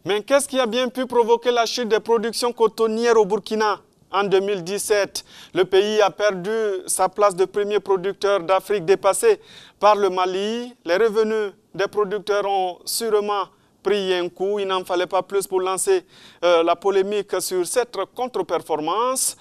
Mais qu'est-ce qui a bien pu provoquer la chute des productions cotonnières au Burkina? En 2017, le pays a perdu sa place de premier producteur d'Afrique, dépassé par le Mali. Les revenus des producteurs ont sûrement pris un coup. Il n'en fallait pas plus pour lancer la polémique sur cette contre-performance.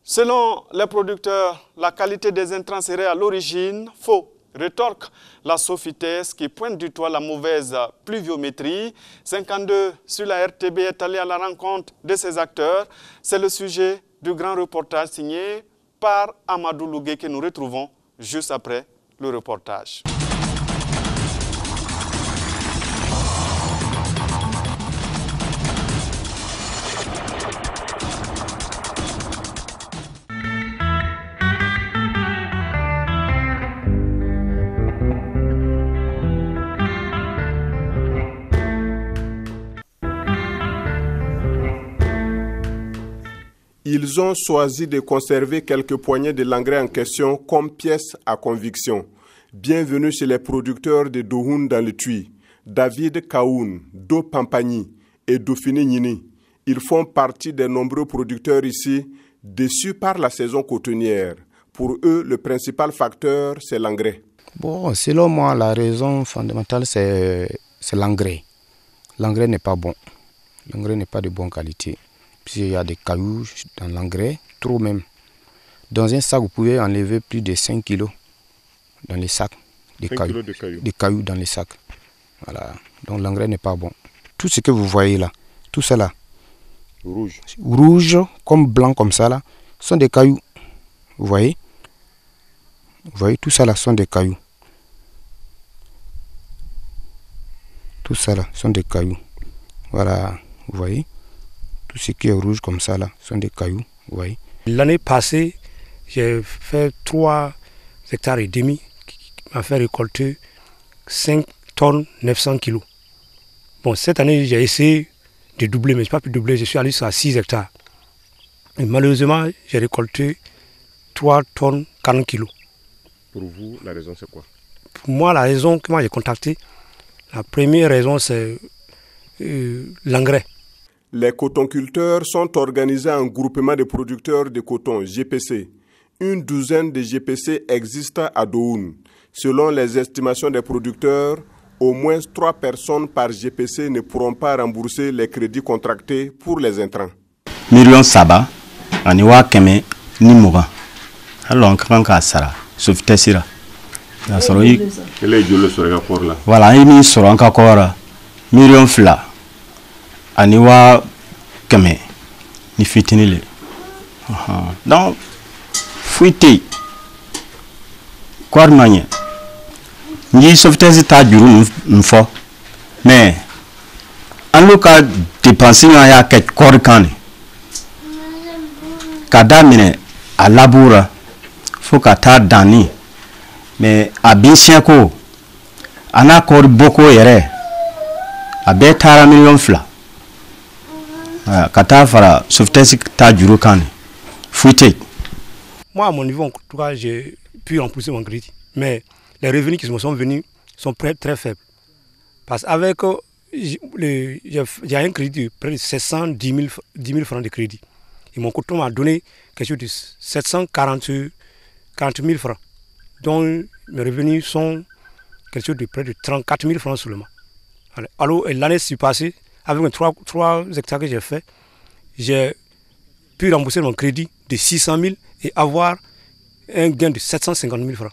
Selon les producteurs, la qualité des intrants serait à l'origine. Faux. Rétorque la Sofitex qui pointe du doigt la mauvaise pluviométrie. 52 sur la RTB est allé à la rencontre de ces acteurs. C'est le sujet du grand reportage signé par Amadou Lougué que nous retrouvons juste après le reportage. Ils ont choisi de conserver quelques poignées de l'engrais en question comme pièce à conviction. Bienvenue chez les producteurs de Dohoun dans le Tui, David Kaoun, Do Pampagny et Dauphiné Nini. Ils font partie des nombreux producteurs ici, déçus par la saison cotonnière. Pour eux, le principal facteur, c'est l'engrais. Bon, selon moi, la raison fondamentale, c'est l'engrais. L'engrais n'est pas bon. L'engrais n'est pas de bonne qualité. Puis il y a des cailloux dans l'engrais, trop même. Dans un sac, vous pouvez enlever plus de 5 kilos dans les sacs. Des cailloux dans les sacs. Voilà. Donc l'engrais n'est pas bon. Tout ce que vous voyez là, tout ça là, rouge comme blanc comme ça là, sont des cailloux. Vous voyez? Vous voyez, tout ça là sont des cailloux. Tout ça là sont des cailloux. Voilà, vous voyez? Tout ce qui est rouge comme ça là sont des cailloux, vous voyez. L'année passée, j'ai fait 3 hectares et demi qui m'a fait récolter 5 tonnes 900 kilos. Bon, cette année, j'ai essayé de doubler, mais je n'ai pas pu doubler. Je suis allé sur 6 hectares. Et malheureusement, j'ai récolté 3 tonnes 40 kilos. Pour vous, la raison c'est quoi? Pour moi, la raison que moi j'ai contacté, la première raison c'est l'engrais. Les cotonculteurs sont organisés en groupement de producteurs de coton, GPC. Une douzaine de GPC existent à Dohoun. Selon les estimations des producteurs, au moins 3 personnes par GPC ne pourront pas rembourser les crédits contractés pour les intrants. Million Saba, Aniwa Keme, Nimoga. Alors, on va faire Sofitesira. Voilà, il sera encore Million Fla. Aniwa Kame ni fitinile. Donc fuite quoi manière ni sauvetage ta juru n'fo mais en le cas dépenser ya quelque corps kan kada mine à labour faut ka ta dani mais a bien sien ko ana corps beaucoup yere a betara million fla. Moi, à mon niveau, en tout cas, j'ai pu repousser mon crédit. Mais les revenus qui me sont venus sont très faibles. Parce qu'avec, j'ai un crédit de près de 710 000 francs de crédit. Et mon coton m'a donné quelque chose de 740 000 francs. Donc, mes revenus sont quelque chose de près de 34 000 francs seulement. Alors, l'année passée, avec mes 3 hectares que j'ai fait, j'ai pu rembourser mon crédit de 600 000 et avoir un gain de 750 000 francs.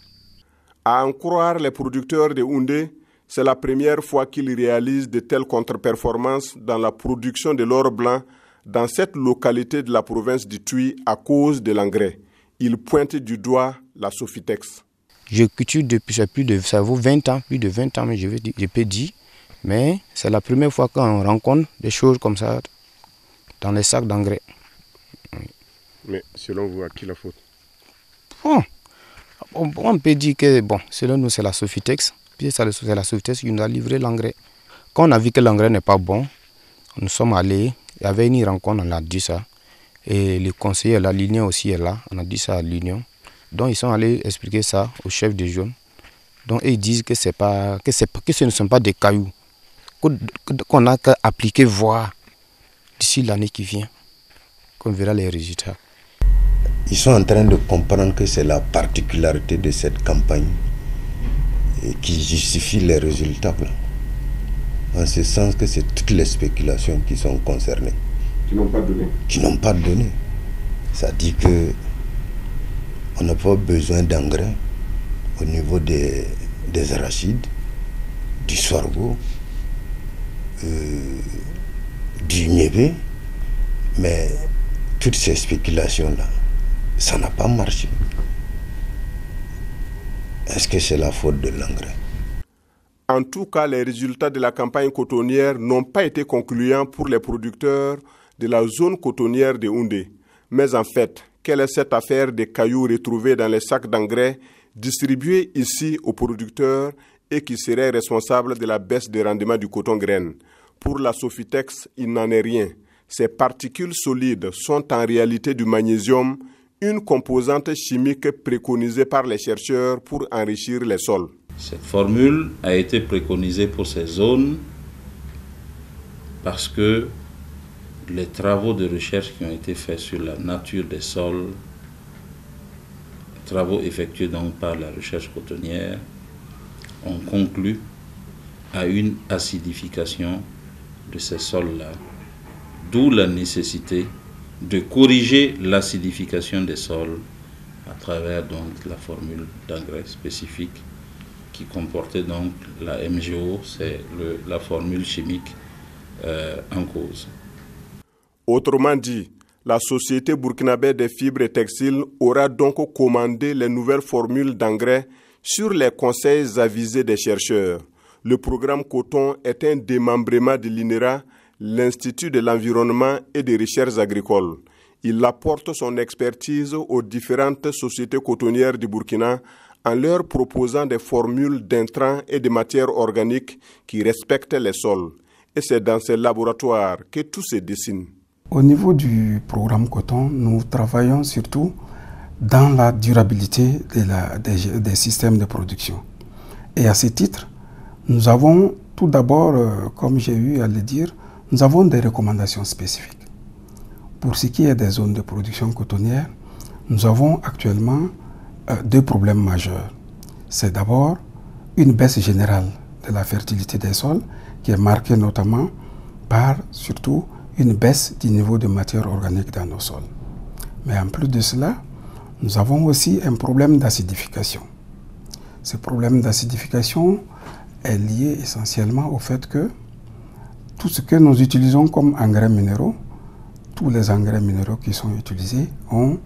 À en croire les producteurs de Houndé, c'est la première fois qu'ils réalisent de telles contre-performances dans la production de l'or blanc dans cette localité de la province du Tui à cause de l'engrais. Ils pointent du doigt la Sofitex. Je cultive depuis plus de 20 ans, mais je peux dire. Mais c'est la première fois qu'on rencontre des choses comme ça dans les sacs d'engrais. Oui. Mais selon vous, à qui la faute? Bon, on peut dire que selon nous, c'est la Sofitex. Puis c'est la Sofitex qui nous a livré l'engrais. Quand on a vu que l'engrais n'est pas bon, nous sommes allés, il y avait une rencontre, on a dit ça. Et le conseiller, l'union aussi est là, on a dit ça à l'union. Donc ils sont allés expliquer ça au chef de zone. Donc ils disent que ce ne sont pas des cailloux. qu'on a qu'à appliquer, voir d'ici l'année qui vient, qu'on verra les résultats. Ils sont en train de comprendre que c'est la particularité de cette campagne qui justifie les résultats. En ce sens que c'est toutes les spéculations qui sont concernées. Qui n'ont pas donné. Qui n'ont pas donné. Ça dit que on n'a pas besoin d'engrais au niveau des arachides, du sorgho, du niébé, mais toutes ces spéculations-là, ça n'a pas marché. Est-ce que c'est la faute de l'engrais? En tout cas, les résultats de la campagne cotonnière n'ont pas été concluants pour les producteurs de la zone cotonnière de Houndé. Mais en fait, quelle est cette affaire des cailloux retrouvés dans les sacs d'engrais distribués ici aux producteurs et qui seraient responsables de la baisse des rendements du coton-graine? Pour la Sofitex, il n'en est rien. Ces particules solides sont en réalité du magnésium, une composante chimique préconisée par les chercheurs pour enrichir les sols. Cette formule a été préconisée pour ces zones parce que les travaux de recherche qui ont été faits sur la nature des sols, travaux effectués donc par la recherche cotonnière, ont conclu à une acidification de ces sols-là, d'où la nécessité de corriger l'acidification des sols à travers donc la formule d'engrais spécifique qui comportait donc la MGO, c'est la formule chimique en cause. Autrement dit, la Société burkinabé des fibres et textiles aura donc commandé les nouvelles formules d'engrais sur les conseils avisés des chercheurs. Le programme coton est un démembrement de l'INERA, l'Institut de l'environnement et des recherches agricoles. Il apporte son expertise aux différentes sociétés cotonnières du Burkina en leur proposant des formules d'intrants et de matières organiques qui respectent les sols. Et c'est dans ces laboratoires que tout se dessine. Au niveau du programme coton, nous travaillons surtout dans la durabilité des systèmes de production. Et à ce titre, nous avons tout d'abord, comme j'ai eu à le dire, nous avons des recommandations spécifiques. Pour ce qui est des zones de production cotonnière, nous avons actuellement deux problèmes majeurs. C'est d'abord une baisse générale de la fertilité des sols qui est marquée notamment par surtout une baisse du niveau de matière organique dans nos sols. Mais en plus de cela, nous avons aussi un problème d'acidification. Ce problème d'acidification est lié essentiellement au fait que tout ce que nous utilisons comme engrais minéraux, tous les engrais minéraux qui sont utilisés ont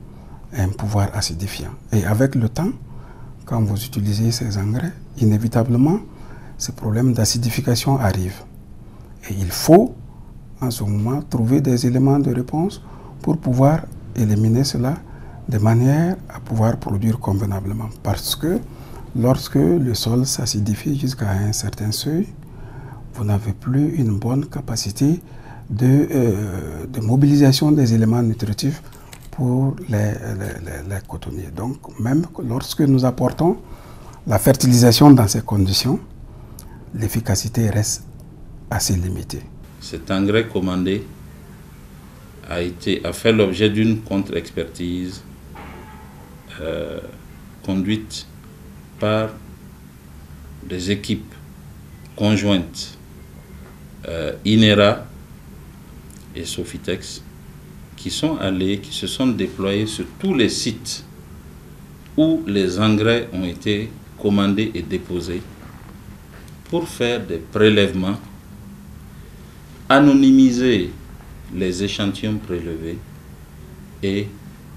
un pouvoir acidifiant. Et avec le temps, quand vous utilisez ces engrais, inévitablement, ce problème d'acidification arrive. Et il faut, en ce moment, trouver des éléments de réponse pour pouvoir éliminer cela de manière à pouvoir produire convenablement. Parce que lorsque le sol s'acidifie jusqu'à un certain seuil, vous n'avez plus une bonne capacité de mobilisation des éléments nutritifs pour les cotonniers. Donc, même lorsque nous apportons la fertilisation dans ces conditions, l'efficacité reste assez limitée. Cet engrais commandé a fait l'objet d'une contre-expertise conduite par des équipes conjointes INERA et Sofitex qui se sont déployés sur tous les sites où les engrais ont été commandés et déposés pour faire des prélèvements, anonymiser les échantillons prélevés et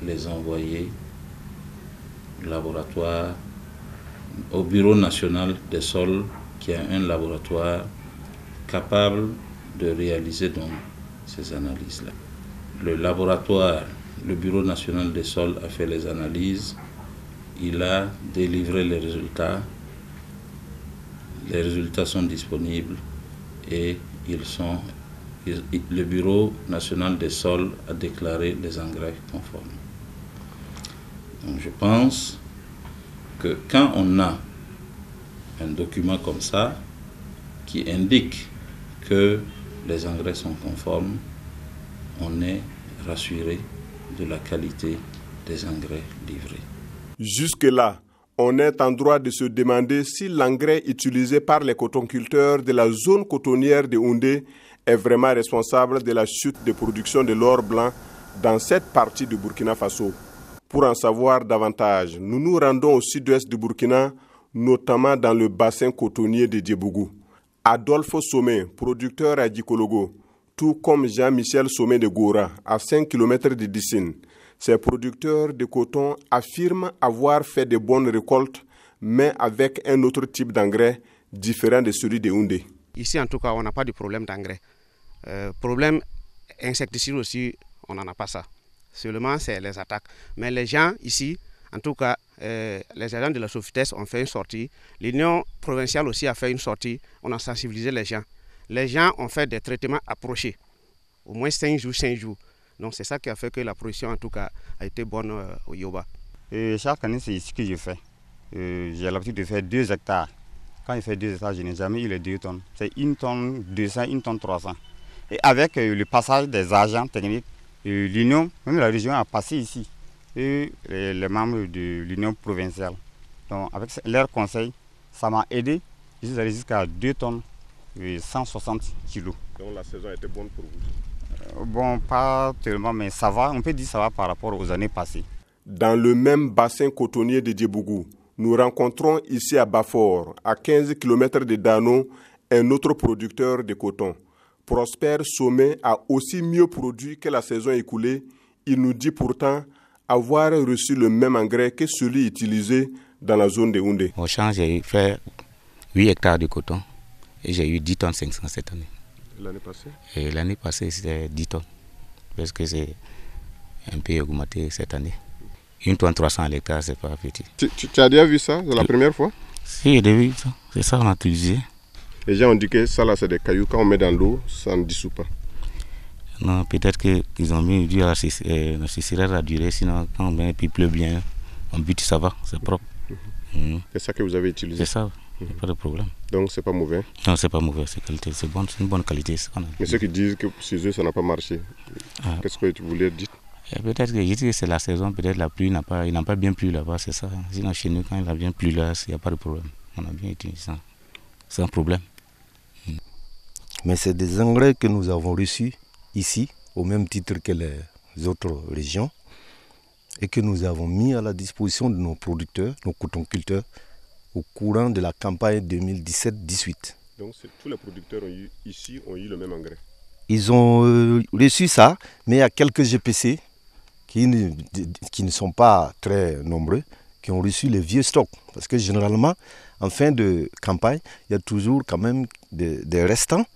les envoyer au laboratoire, au Bureau national des sols, qui est un laboratoire capable de réaliser donc ces analyses-là. Le laboratoire, le Bureau national des sols a fait les analyses, il a délivré les résultats sont disponibles et le Bureau national des sols a déclaré les engrais conformes. Donc je pense que quand on a un document comme ça qui indique que les engrais sont conformes, on est rassuré de la qualité des engrais livrés. Jusque-là, on est en droit de se demander si l'engrais utilisé par les cotonculteurs de la zone cotonnière de Houndé est vraiment responsable de la chute de production de l'or blanc dans cette partie du Burkina Faso. Pour en savoir davantage, nous nous rendons au sud-ouest du Burkina, notamment dans le bassin cotonnier de Diebougou. Adolphe Somé, producteur à Dikologo, tout comme Jean-Michel Somé de Gora, à 5 km de Dissine. Ces producteurs de coton affirment avoir fait de bonnes récoltes, mais avec un autre type d'engrais différent de celui de Houndé. Ici, en tout cas, on n'a pas de problème d'engrais. Problème insecticide aussi, on n'en a pas ça. Seulement, c'est les attaques. Mais les gens ici, en tout cas, les agents de la Sofitex ont fait une sortie. L'Union provinciale aussi a fait une sortie. On a sensibilisé les gens. Les gens ont fait des traitements approchés. Au moins 5 jours. Donc c'est ça qui a fait que la production en tout cas a été bonne au Yoba. Chaque année, c'est ici que je fais. J'ai l'habitude de faire 2 hectares. Quand je fais 2 hectares, je n'ai jamais eu les 2 tonnes. C'est 1 tonne 200, 1 tonne 300. Et avec le passage des agents techniques, l'Union, même la région a passé ici. Et les membres de l'Union provinciale. Donc avec leurs conseils, ça m'a aidé. Je suis allé jusqu'à 2 tonnes et 160 kilos. Donc la saison a été bonne pour vous? Bon, pas tellement, mais ça va. On peut dire que ça va par rapport aux années passées. Dans le même bassin cotonnier de Diebougou, nous rencontrons ici à Bafor, à 15 km de Dano, un autre producteur de coton. Prosper Somé a aussi mieux produit que la saison écoulée. Il nous dit pourtant avoir reçu le même engrais que celui utilisé dans la zone de Houndé. Au champ, j'ai fait 8 hectares de coton et j'ai eu 10 tonnes 500 cette année. L'année passée? Et l'année passée, c'était 10 tonnes. Parce que c'est un peu augmenté cette année. 1 tonne 300 à l'hectare, c'est pas petit. Tu as déjà vu ça? C'est la première fois? Si, j'ai vu ça. C'est ça qu'on a utilisé. Les gens ont dit que ça là, c'est des cailloux. Quand on met dans l'eau, ça ne dissout pas. Non, peut-être qu'ils ont mis du la cicérère à durer. Sinon, quand il pleut bien, on bute, ça va, c'est propre. C'est ça que vous avez utilisé? C'est ça. Pas de problème. Donc c'est pas mauvais? Non, c'est pas mauvais, c'est qualité, c'est bon, c'est une bonne qualité. Mais ceux qui disent que chez eux ça n'a pas marché, qu'est-ce que tu voulais dire? Peut-être que c'est la saison, peut-être la pluie n'a pas bien plu là-bas, c'est ça. Sinon chez nous, quand il a bien plu là, il n'y a pas de problème. On a bien utilisé ça, sans problème. Mais c'est des engrais que nous avons reçus ici, au même titre que les autres régions, et que nous avons mis à la disposition de nos producteurs, nos cotonculteurs, au courant de la campagne 2017-18. Donc tous les producteurs ici ont eu le même engrais? Ils ont reçu ça, mais il y a quelques GPC qui ne sont pas très nombreux, qui ont reçu les vieux stocks. Parce que généralement, en fin de campagne, il y a toujours quand même des restants,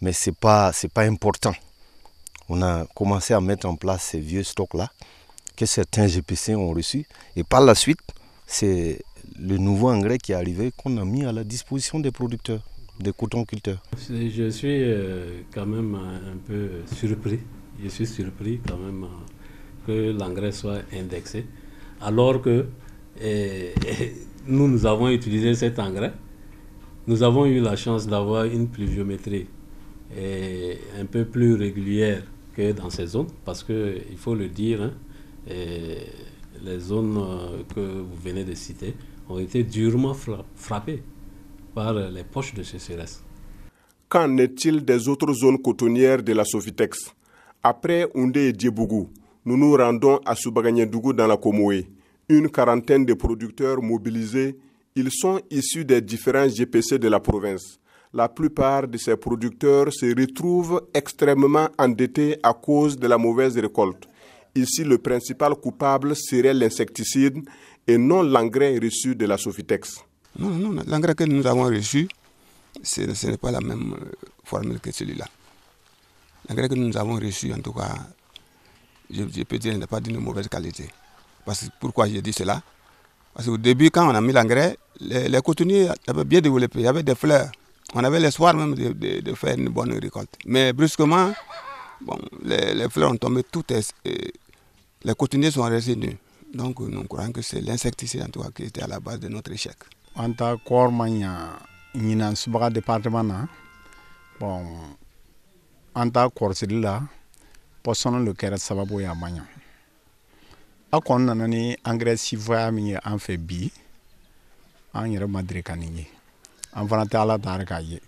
mais ce n'est pas important. On a commencé à mettre en place ces vieux stocks-là, que certains GPC ont reçus. Et par la suite, c'est le nouveau engrais qui est arrivé qu'on a mis à la disposition des producteurs, des cotonculteurs. Je suis quand même un peu surpris. Je suis surpris quand même que l'engrais soit indexé, alors que nous avons utilisé cet engrais. Nous avons eu la chance d'avoir une pluviométrie un peu plus régulière que dans ces zones, parce qu'il faut le dire, les zones que vous venez de citer ont été durement frappées par les poches de sécheresse. Qu'en est-il des autres zones cotonnières de la Sofitex? Après Houndé et Diebougou, nous nous rendons à Soubagagnédougou dans la Komoé. Une quarantaine de producteurs mobilisés. Ils sont issus des différents GPC de la province. La plupart de ces producteurs se retrouvent extrêmement endettés à cause de la mauvaise récolte. Ici, le principal coupable serait l'insecticide et non l'engrais reçu de la Sofitex. Non, l'engrais que nous avons reçu, ce n'est pas la même formule que celui-là. L'engrais que nous avons reçu, en tout cas, je peux dire, n'est pas d'une mauvaise qualité. Pourquoi je dis cela? Parce qu'au début, quand on a mis l'engrais, les cotonniers avaient bien développé, il y avait des fleurs. On avait l'espoir même de faire une bonne récolte. Mais brusquement, les fleurs ont tombé toutes et les cotonniers sont restés nus. Donc nous croyons que c'est l'insecticide en tout cas qui était à la base de notre échec. En tant que département, Bon, en tant que là, personne ne le sababu ya manya. Akon nanani engrais sivoya mi en fait bi, en yere madre kanini. En vanata ala darakaye.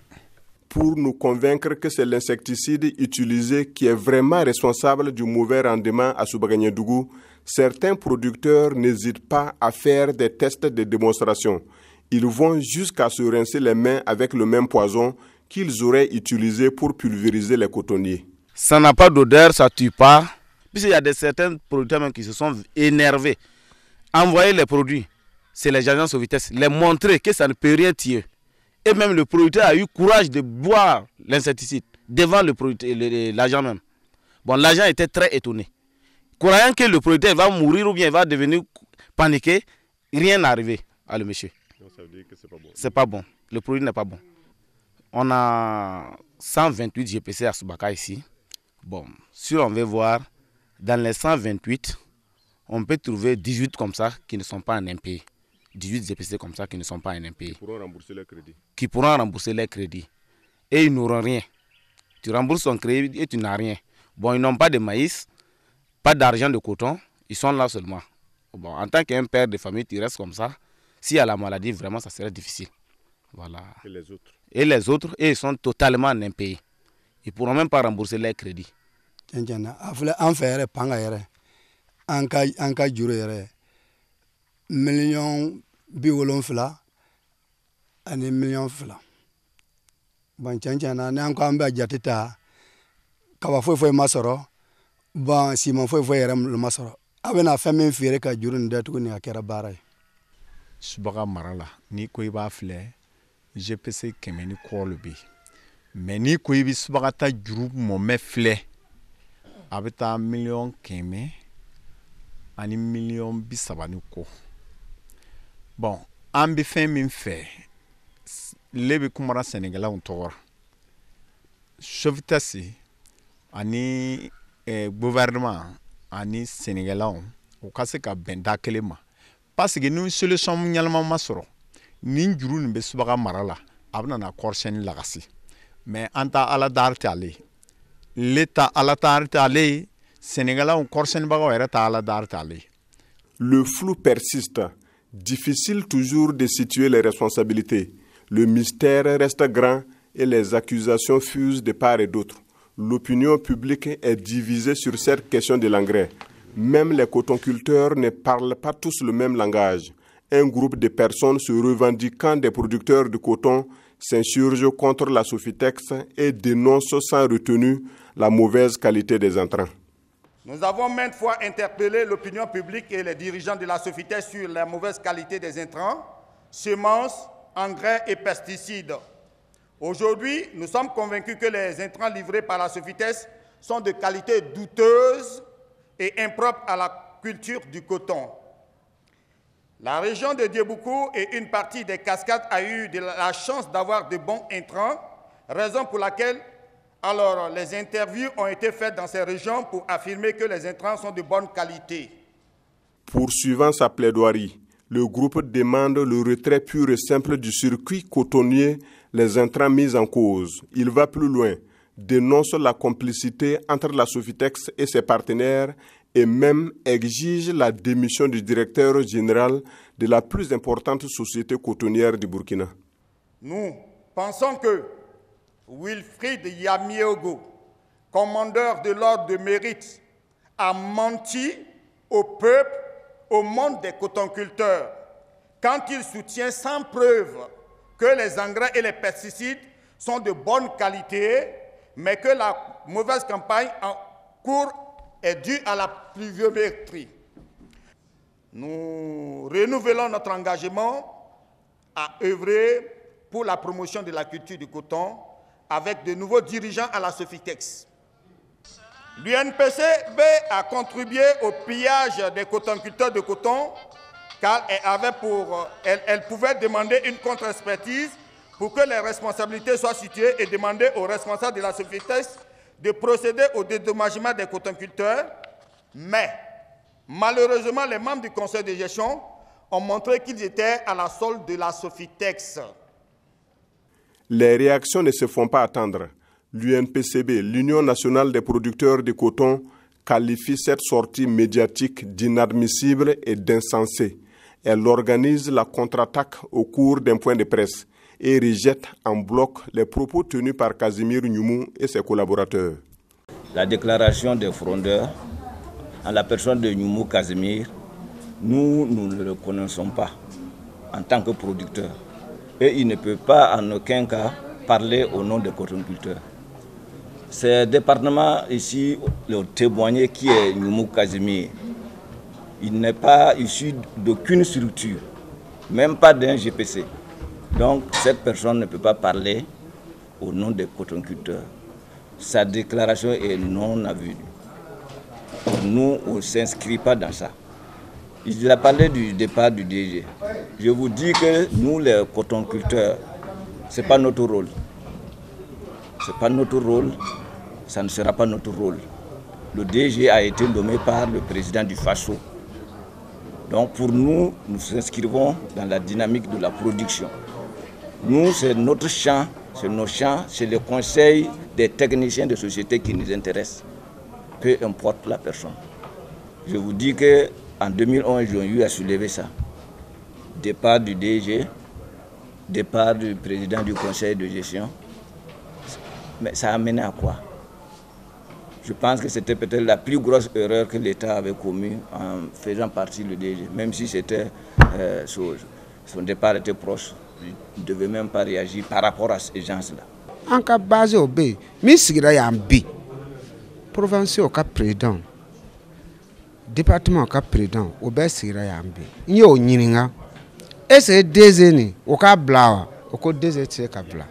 Pour nous convaincre que c'est l'insecticide utilisé qui est vraiment responsable du mauvais rendement à Soubagagnédougou, certains producteurs n'hésitent pas à faire des tests de démonstration. Ils vont jusqu'à se rincer les mains avec le même poison qu'ils auraient utilisé pour pulvériser les cotonniers. Ça n'a pas d'odeur, ça ne tue pas. Puisqu'il y a certains producteurs même qui se sont énervés. Envoyer les produits, c'est les agents Sofitex, les montrer que ça ne peut rien tuer. Et même le producteur a eu courage de boire l'insecticide devant l'agent même. Bon, l'agent était très étonné. Croyant que le producteur va mourir ou bien il va devenir paniqué, rien n'est arrivé à le monsieur. Donc ça veut dire que c'est pas bon. C'est pas bon. Le produit n'est pas bon. On a 128 GPC à Soubaka ici. Bon, si on veut voir, dans les 128, on peut trouver 18 comme ça qui ne sont pas en impayés. 18 GPC comme ça qui ne sont pas en impayés. Qui pourront rembourser les crédits. Qui pourront rembourser les crédits. Et ils n'auront rien. Tu rembourses ton crédit et tu n'as rien. Bon, ils n'ont pas de maïs, pas d'argent de coton. Ils sont là seulement. Bon, en tant qu'un père de famille, tu restes comme ça. S'il y a la maladie, vraiment, ça serait difficile. Voilà. Et les autres? Et les autres, ils sont totalement en impayés. Ils ne pourront même pas rembourser les crédits. Million biwolon fila ani million fila ban chancana ne anko ambe jatita kaba foi masoro ban simon foi ram le masoro abena femme fiere ka juru ndatu ni akera baray Subaga marala ni ko iba fle GPC kemeni ko bi mais ni ko ibi subaga ta juru mo me fle abeta million keme ani million bisabani ko. Bon, an bɛ fɛn min fɛ le bɛ kumara Sénégalais tɔgɔ Sofitex ani gouvernement ani Sénégalais u ka se ka bɛn da kelen ma parce que ni solution ɲɛnama ma sɔrɔ ni juru nin bɛ Subaga mara la a bɛ na kɔrɔsiyɛnni lagasi mais an ta ala daar tɛ ale l'État ala daar tɛ ale Sénégalais kɔrɔsiyɛnnibagaw yɛrɛ ta ala daar tɛ ale. Le flou persiste. Difficile toujours de situer les responsabilités. Le mystère reste grand et les accusations fusent de part et d'autre. L'opinion publique est divisée sur cette question de l'engrais. Même les cotonculteurs ne parlent pas tous le même langage. Un groupe de personnes se revendiquant des producteurs de coton s'insurge contre la Sofitex et dénonce sans retenue la mauvaise qualité des intrants. Nous avons maintes fois interpellé l'opinion publique et les dirigeants de la Sofitex sur la mauvaise qualité des intrants, semences, engrais et pesticides. Aujourd'hui, nous sommes convaincus que les intrants livrés par la Sofitex sont de qualité douteuse et impropre à la culture du coton. La région de Diéboukou et une partie des Cascades a eu de la chance d'avoir de bons intrants, raison pour laquelle les interviews ont été faites dans ces régions pour affirmer que les intrants sont de bonne qualité. Poursuivant sa plaidoirie, le groupe demande le retrait pur et simple du circuit cotonnier, les intrants mis en cause. Il va plus loin, dénonce la complicité entre la Sofitex et ses partenaires et même exige la démission du directeur général de la plus importante société cotonnière du Burkina. Nous pensons que Wilfried Yamiogo, commandeur de l'ordre de mérite, a menti au peuple, au monde des cotonculteurs, quand il soutient sans preuve que les engrais et les pesticides sont de bonne qualité, mais que la mauvaise campagne en cours est due à la pluviométrie. Nous renouvelons notre engagement à œuvrer pour la promotion de la culture du coton avec de nouveaux dirigeants à la Sofitex. L'UNPCB a contribué au pillage des cotonculteurs de coton car elle pouvait demander une contre-expertise pour que les responsabilités soient situées et demander aux responsables de la Sofitex de procéder au dédommagement des cotonculteurs. Mais malheureusement, les membres du conseil de gestion ont montré qu'ils étaient à la solde de la Sofitex. Les réactions ne se font pas attendre. L'UNPCB, l'Union nationale des producteurs de coton, qualifie cette sortie médiatique d'inadmissible et d'insensée. Elle organise la contre-attaque au cours d'un point de presse et rejette en bloc les propos tenus par Casimir Nyoumou et ses collaborateurs. La déclaration des frondeurs, en la personne de Nyoumou Casimir, nous ne le connaissons pas en tant que producteur. Et il ne peut pas en aucun cas parler au nom des cotonculteurs. Ce département ici, le témoigné qui est Nyoumou Casimir, il n'est pas issu d'aucune structure, même pas d'un GPC. Donc cette personne ne peut pas parler au nom des cotonculteurs. Sa déclaration est non avenue. Nous, on ne s'inscrit pas dans ça. Il a parlé du départ du DG. Je vous dis que nous, les cotonculteurs, ce n'est pas notre rôle. Ce n'est pas notre rôle, ça ne sera pas notre rôle. Le DG a été nommé par le président du FASO. Donc pour nous, nous s'inscrivons dans la dynamique de la production. Nous, c'est notre champ, c'est nos champs, c'est le conseil des techniciens de société qui nous intéressent, peu importe la personne. Je vous dis qu'en 2011, ils ont eu à soulever ça. Départ du DG, départ du président du conseil de gestion. Mais ça a mené à quoi? Je pense que c'était peut-être la plus grosse erreur que l'État avait commise en faisant partie du DG, même si c'était son départ était proche. Il ne devait même pas réagir par rapport à ces gens-là. En cas basé au B, mais si il y a un B, provincial au cas président, département au cas président, au B, si il y a un B. Il y a un Yininga. Et c'est des années, au cas blanc, au cas des années, c'est blanc.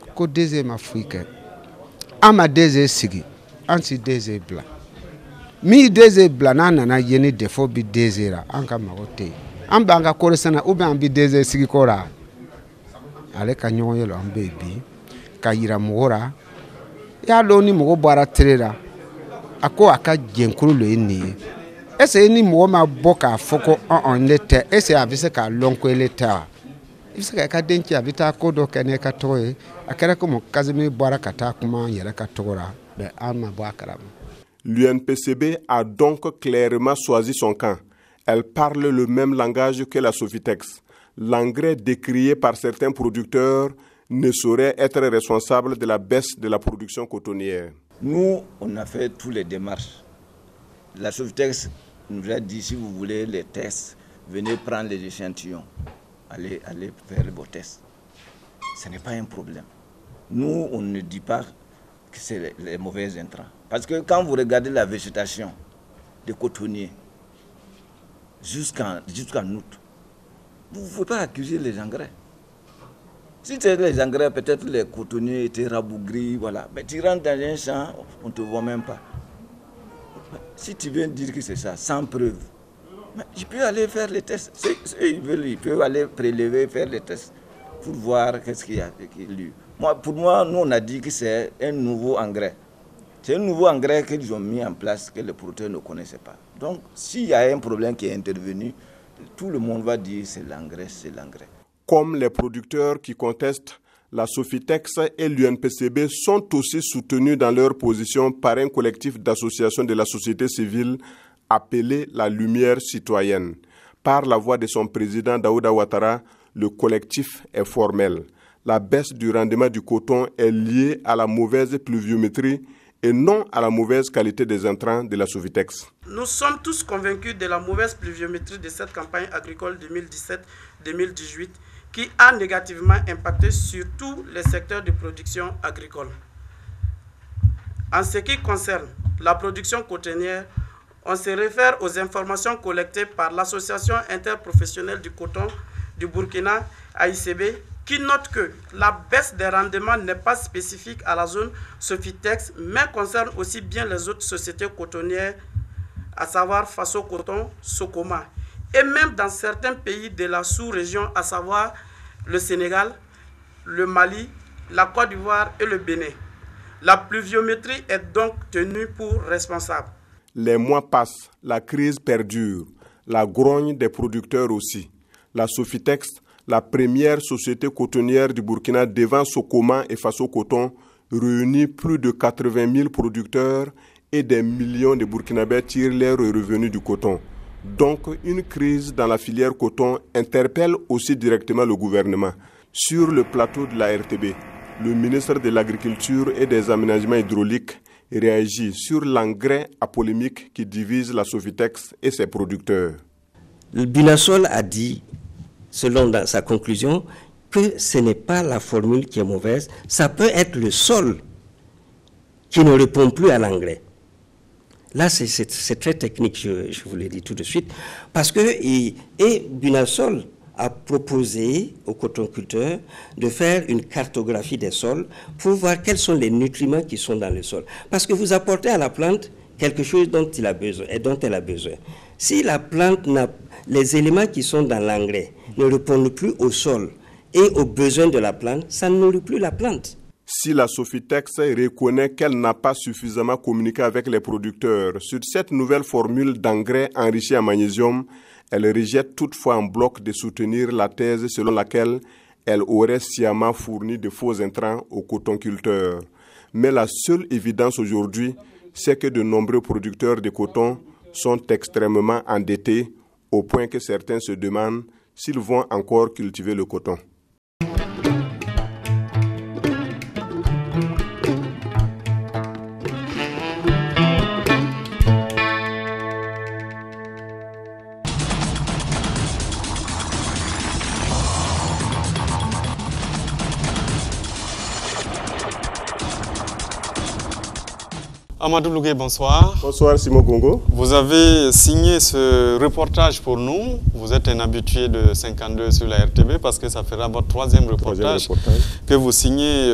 Au cas des années, ma fille, ama des années, sigi, anti des années blanc. Mi des années blanc, nana yeni défaut bi des années, en cas maroté. En banga koresana, ou bien bi des années, sigi kora. Ale ka ɲɔgɔn yɛlɛ an bɛ bi ka yira mɔgɔ la i y'a dɔn ni mɔgɔ bɔra tere la a ko a ka jɛnkulu le ye nin ye est-ce ni mɔgɔ ma bɔ k'a fɔ ko ne tɛ est-ce a bɛ se k'a lɔn ko ele tɛ wa i bɛ se ka ka den ci a bɛ taa ko dɔ kɛ ne ka tɔgɔ ye a kɛra komi Casimir bɔra ka taa kuma an yɛrɛ ka tɔgɔ la mais an ma bɔ a kalama. L'UNPCB a donc clairement choisi son camp. Elle parle le même langage que la Sofitex. L'engrais décrié par certains producteurs ne saurait être responsable de la baisse de la production cotonnière. Nous, on a fait toutes les démarches. La Sofitex nous a dit, si vous voulez les tests, venez prendre les échantillons, allez faire vos tests. Ce n'est pas un problème. Nous, on ne dit pas que c'est les mauvais intrants. Parce que quand vous regardez la végétation des cotonniers jusqu'en août, vous ne pouvez pas accuser les engrais. Si c'était les engrais, peut-être les cotonniers étaient rabougris, voilà. Mais tu rentres dans un champ, on ne te voit même pas. Si tu viens dire que c'est ça, sans preuve, mais je peux aller faire les tests. Ils veulent, ils peuvent aller prélever, faire les tests pour voir qu'est-ce qu'il y a. Pour moi, nous, on a dit que c'est un nouveau engrais. C'est un nouveau engrais qu'ils ont mis en place que les producteurs ne connaissaient pas. Donc, s'il y a un problème qui est intervenu, tout le monde va dire c'est l'engrais, c'est l'engrais. Comme les producteurs qui contestent, la Sofitex et l'UNPCB sont aussi soutenus dans leur position par un collectif d'associations de la société civile appelé la Lumière citoyenne. Par la voix de son président Daouda Ouattara, le collectif est formel. La baisse du rendement du coton est liée à la mauvaise pluviométrie et non à la mauvaise qualité des intrants de la Sofitex. Nous sommes tous convaincus de la mauvaise pluviométrie de cette campagne agricole 2017-2018 qui a négativement impacté sur tous les secteurs de production agricole. En ce qui concerne la production cotonnière, on se réfère aux informations collectées par l'Association interprofessionnelle du coton du Burkina, AICB, qui note que la baisse des rendements n'est pas spécifique à la zone Sofitex, mais concerne aussi bien les autres sociétés cotonnières, à savoir Faso Coton, Socoma, et même dans certains pays de la sous-région, à savoir le Sénégal, le Mali, la Côte d'Ivoire et le Bénin. La pluviométrie est donc tenue pour responsable. Les mois passent, la crise perdure, la grogne des producteurs aussi. La Sofitex, la première société cotonnière du Burkina devant Socoma et Faso Coton réunit plus de 80 000 producteurs et des millions de Burkinabés tirent leurs revenus du coton. Donc, une crise dans la filière coton interpelle aussi directement le gouvernement. Sur le plateau de la RTB, le ministre de l'Agriculture et des Aménagements hydrauliques réagit sur l'engrais à polémique qui divise la Sofitex et ses producteurs. Le Bunasol a dit, selon sa conclusion, que ce n'est pas la formule qui est mauvaise, ça peut être le sol qui ne répond plus à l'engrais. Là, c'est très technique, je vous l'ai dit tout de suite, parce que Bunasol a proposé aux cotonculteurs de faire une cartographie des sols pour voir quels sont les nutriments qui sont dans le sol. Parce que vous apportez à la plante quelque chose dont il a besoin et dont elle a besoin. Si la plante n'a les éléments qui sont dans l'engrais ne répondent plus au sol et aux besoins de la plante, ça ne nourrit plus la plante. Si la Sofitex reconnaît qu'elle n'a pas suffisamment communiqué avec les producteurs sur cette nouvelle formule d'engrais enrichi en magnésium, elle rejette toutefois en bloc de soutenir la thèse selon laquelle elle aurait sciemment fourni de faux intrants aux cotonculteurs. Mais la seule évidence aujourd'hui, c'est que de nombreux producteurs de coton sont extrêmement endettés au point que certains se demandent s'ils vont encore cultiver le coton. Amadou Lougué, bonsoir. Bonsoir Simon Gongo. Vous avez signé ce reportage pour nous. Vous êtes un habitué de 52 sur la RTB parce que ça fera votre troisième reportage que vous signez.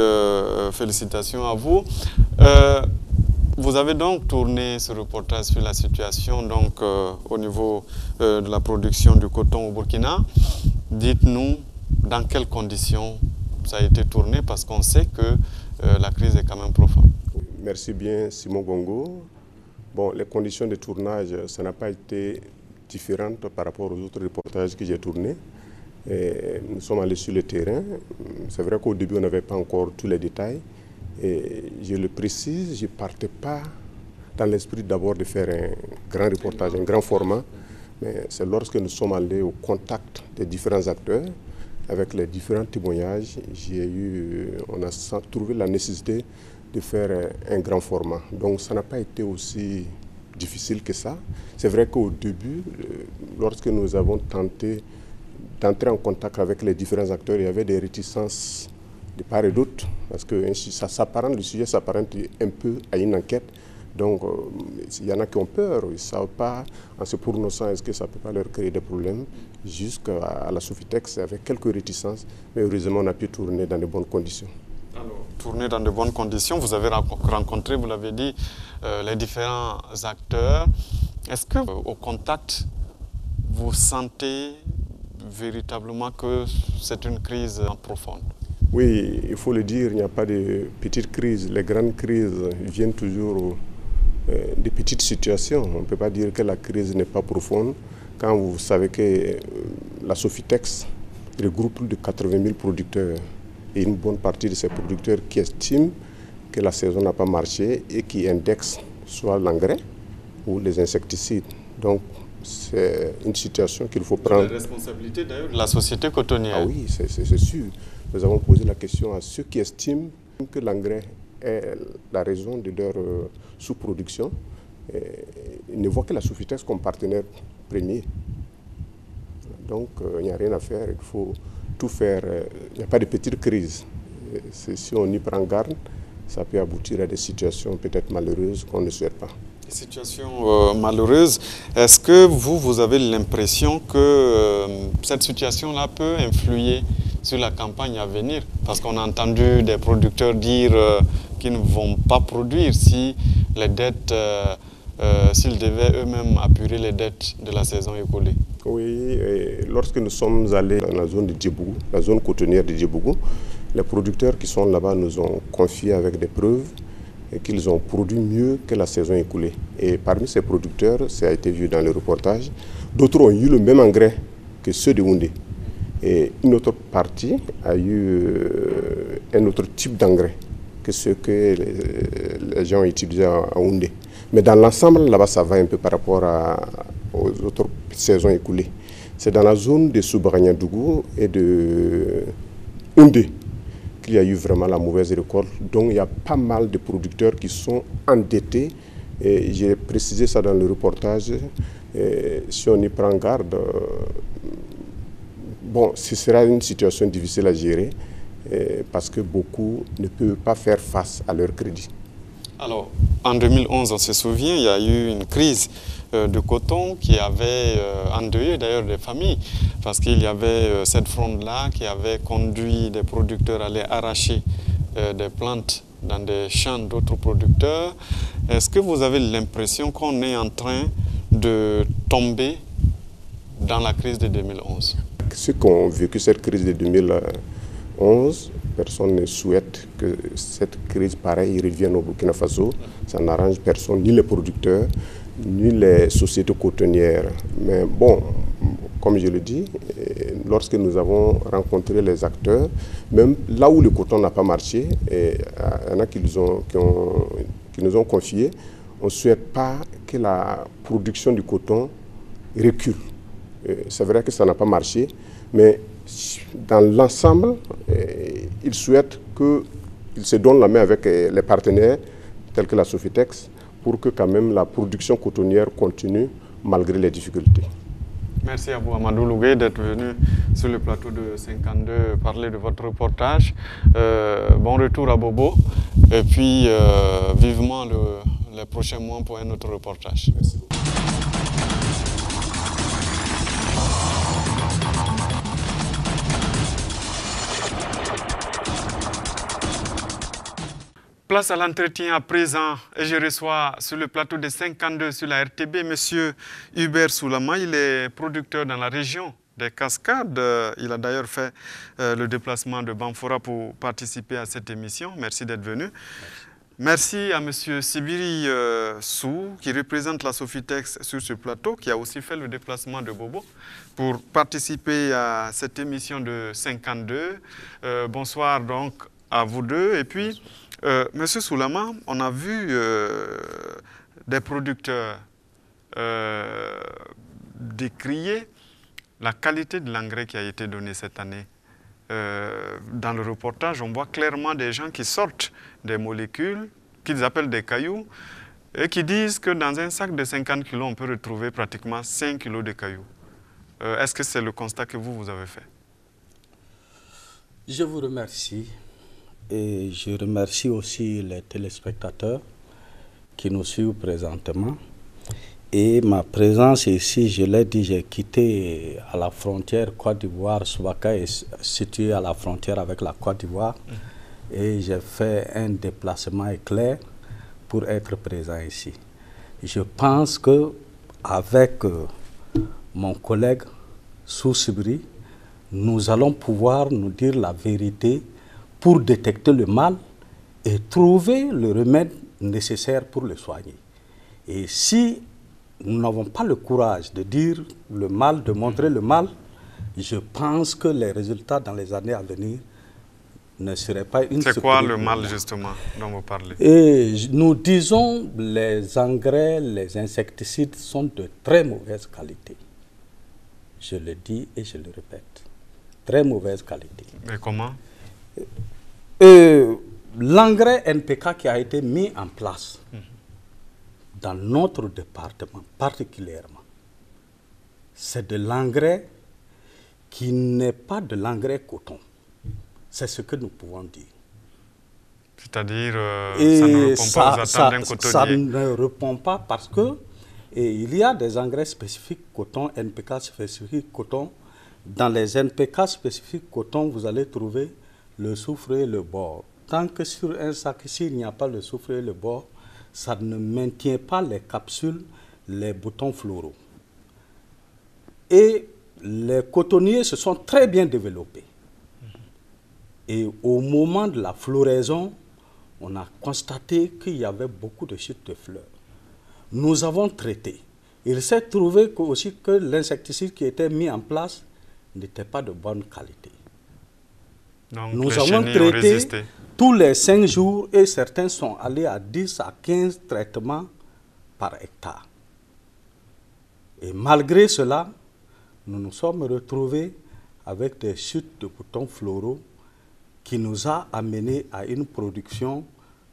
Félicitations à vous. Vous avez donc tourné ce reportage sur la situation donc, au niveau de la production du coton au Burkina. Dites-nous dans quelles conditions ça a été tourné parce qu'on sait que la crise est quand même profonde. Merci bien Simon Gongo. Bon, les conditions de tournage, ça n'a pas été différent par rapport aux autres reportages que j'ai tournés. Nous sommes allés sur le terrain. C'est vrai qu'au début, on n'avait pas encore tous les détails. Et je le précise, je ne partais pas dans l'esprit d'abord de faire un grand reportage, un grand format. Mais c'est lorsque nous sommes allés au contact des différents acteurs, avec les différents témoignages, on a trouvé la nécessité de faire un grand format. Donc ça n'a pas été aussi difficile que ça. C'est vrai qu'au début, lorsque nous avons tenté d'entrer en contact avec les différents acteurs, il y avait des réticences de part et d'autre, parce que le sujet s'apparente un peu à une enquête. Donc il y en a qui ont peur, ils ne savent pas, en se prononçant, est-ce que ça ne peut pas leur créer des problèmes, jusqu'à la Sofitex avec quelques réticences, mais heureusement on a pu tourner dans de bonnes conditions. Alors, tourner dans de bonnes conditions, vous avez rencontré, vous l'avez dit, les différents acteurs. Est-ce que au contact, vous sentez véritablement que c'est une crise profonde? Oui, il faut le dire, il n'y a pas de petites crises. Les grandes crises viennent toujours de petites situations. On ne peut pas dire que la crise n'est pas profonde quand vous savez que la Sofitex regroupe plus de 80 000 producteurs. Et une bonne partie de ces producteurs qui estiment que la saison n'a pas marché et qui indexent soit l'engrais ou les insecticides. Donc, c'est une situation qu'il faut prendre. C'est la responsabilité d'ailleurs de la société cotonnière. Ah oui, c'est sûr. Nous avons posé la question à ceux qui estiment que l'engrais est la raison de leur sous-production. Ils ne voient que la Sofitex comme partenaire premier. Donc, il n'y a rien à faire. Il faut tout faire. Il n'y a pas de petite crise. Si on y prend garde, ça peut aboutir à des situations peut-être malheureuses qu'on ne souhaite pas. Des situations malheureuses. Est-ce que vous avez l'impression que cette situation-là peut influer sur la campagne à venir? Parce qu'on a entendu des producteurs dire qu'ils ne vont pas produire si les dettes, s'ils devaient eux-mêmes apurer les dettes de la saison écoulée. Oui, lorsque nous sommes allés dans la zone de Djebougou, la zone cotonnière de Djebougou, les producteurs qui sont là-bas nous ont confié avec des preuves qu'ils ont produit mieux que la saison écoulée. Et parmi ces producteurs, ça a été vu dans le reportage, d'autres ont eu le même engrais que ceux de Houndé. Et une autre partie a eu un autre type d'engrais que ce que les gens ont utilisé à Houndé. Mais dans l'ensemble, là-bas, ça va un peu par rapport aux autres saisons écoulées. C'est dans la zone de Soubragnadougou et de Houndé qu'il y a eu vraiment la mauvaise récolte. Donc il y a pas mal de producteurs qui sont endettés. Et j'ai précisé ça dans le reportage. Et si on y prend garde, bon, ce sera une situation difficile à gérer parce que beaucoup ne peuvent pas faire face à leur crédit. Alors, en 2011, on se souvient, il y a eu une crise de coton qui avait endeuillé d'ailleurs des familles parce qu'il y avait cette fronde-là qui avait conduit des producteurs à aller arracher des plantes dans des champs d'autres producteurs. Est-ce que vous avez l'impression qu'on est en train de tomber dans la crise de 2011? Ceux qui ont vécu cette crise de 2011, personne ne souhaite que cette crise pareille revienne au Burkina Faso. Ça n'arrange personne, ni les producteurs, ni les sociétés cotonnières. Mais bon, comme je le dis, lorsque nous avons rencontré les acteurs, même là où le coton n'a pas marché, il y en a qui nous ont confié, on ne souhaite pas que la production du coton recule. C'est vrai que ça n'a pas marché, mais dans l'ensemble, ils souhaitent qu'ils se donnent la main avec les partenaires tels que la Sofitex pour que quand même la production cotonnière continue malgré les difficultés. Merci à vous, Amadou Lougué, d'être venu sur le plateau de 52 parler de votre reportage. Bon retour à Bobo et puis vivement les prochains mois pour un autre reportage. Merci. Place à l'entretien à présent et je reçois sur le plateau de 52 sur la RTB M. Hubert Soulama. Il est producteur dans la région des Cascades. Il a d'ailleurs fait le déplacement de Banfora pour participer à cette émission. Merci d'être venu. Merci à M. Sibiri Sou qui représente la Sofitex sur ce plateau, qui a aussi fait le déplacement de Bobo pour participer à cette émission de 52. Bonsoir donc à vous deux. Et puis, Monsieur Soulama, on a vu des producteurs décrier la qualité de l'engrais qui a été donné cette année. Dans le reportage, on voit clairement des gens qui sortent des molécules qu'ils appellent des cailloux et qui disent que dans un sac de 50 kg, on peut retrouver pratiquement 5 kg de cailloux. Est-ce que c'est le constat que vous avez fait? Je vous remercie. Et je remercie aussi les téléspectateurs qui nous suivent présentement. Et ma présence ici, je l'ai dit, j'ai quitté à la frontière Côte d'Ivoire. Soubaka est situé à la frontière avec la Côte d'Ivoire. Et j'ai fait un déplacement éclair pour être présent ici. Je pense qu'avec mon collègue Sou-Sibiri, nous allons pouvoir nous dire la vérité pour détecter le mal et trouver le remède nécessaire pour le soigner. Et si nous n'avons pas le courage de dire le mal, de montrer le mal, je pense que les résultats dans les années à venir ne seraient pas une surprise. C'est quoi le mal justement dont vous parlez? Et nous disons les engrais, les insecticides sont de très mauvaise qualité. Je le dis et je le répète. Très mauvaise qualité. Mais comment? L'engrais NPK qui a été mis en place dans notre département particulièrement, c'est de l'engrais qui n'est pas de l'engrais coton. C'est ce que nous pouvons dire. C'est-à-dire, ça ne répond pas aux attentes d'un cotonnier? Ça ne répond pas parce que il y a des engrais spécifiques coton, NPK spécifiques coton. Dans les NPK spécifiques coton, vous allez trouver le soufre et le bore. Tant que sur un sac, s'il n'y a pas le soufre et le bore, ça ne maintient pas les capsules, les boutons floraux. Et les cotonniers se sont très bien développés. Et au moment de la floraison, on a constaté qu'il y avait beaucoup de chutes de fleurs. Nous avons traité. Il s'est trouvé aussi que l'insecticide qui était mis en place n'étaient pas de bonne qualité. Donc, nous avons traité tous les 5 jours et certains sont allés à 10 à 15 traitements par hectare. Et malgré cela, nous nous sommes retrouvés avec des chutes de boutons floraux qui nous a amenés à une production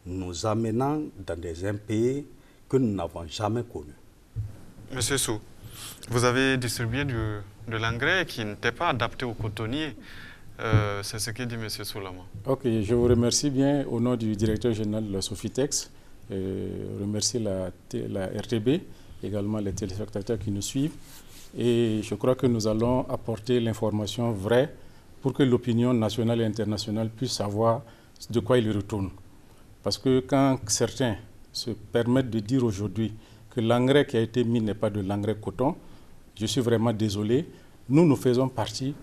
nous amenant dans des impayés que nous n'avons jamais connus. Monsieur Sou, vous avez distribué de l'engrais qui n'était pas adapté aux cotonniers. C'est ce que dit M. Soulama. Ok, je vous remercie bien au nom du directeur général de la Sofitex. Je remercie la RTB, également les téléspectateurs qui nous suivent. Et je crois que nous allons apporter l'information vraie pour que l'opinion nationale et internationale puisse savoir de quoi il retourne. Parce que quand certains se permettent de dire aujourd'hui que l'engrais qui a été mis n'est pas de l'engrais coton, je suis vraiment désolé. Nous faisons partie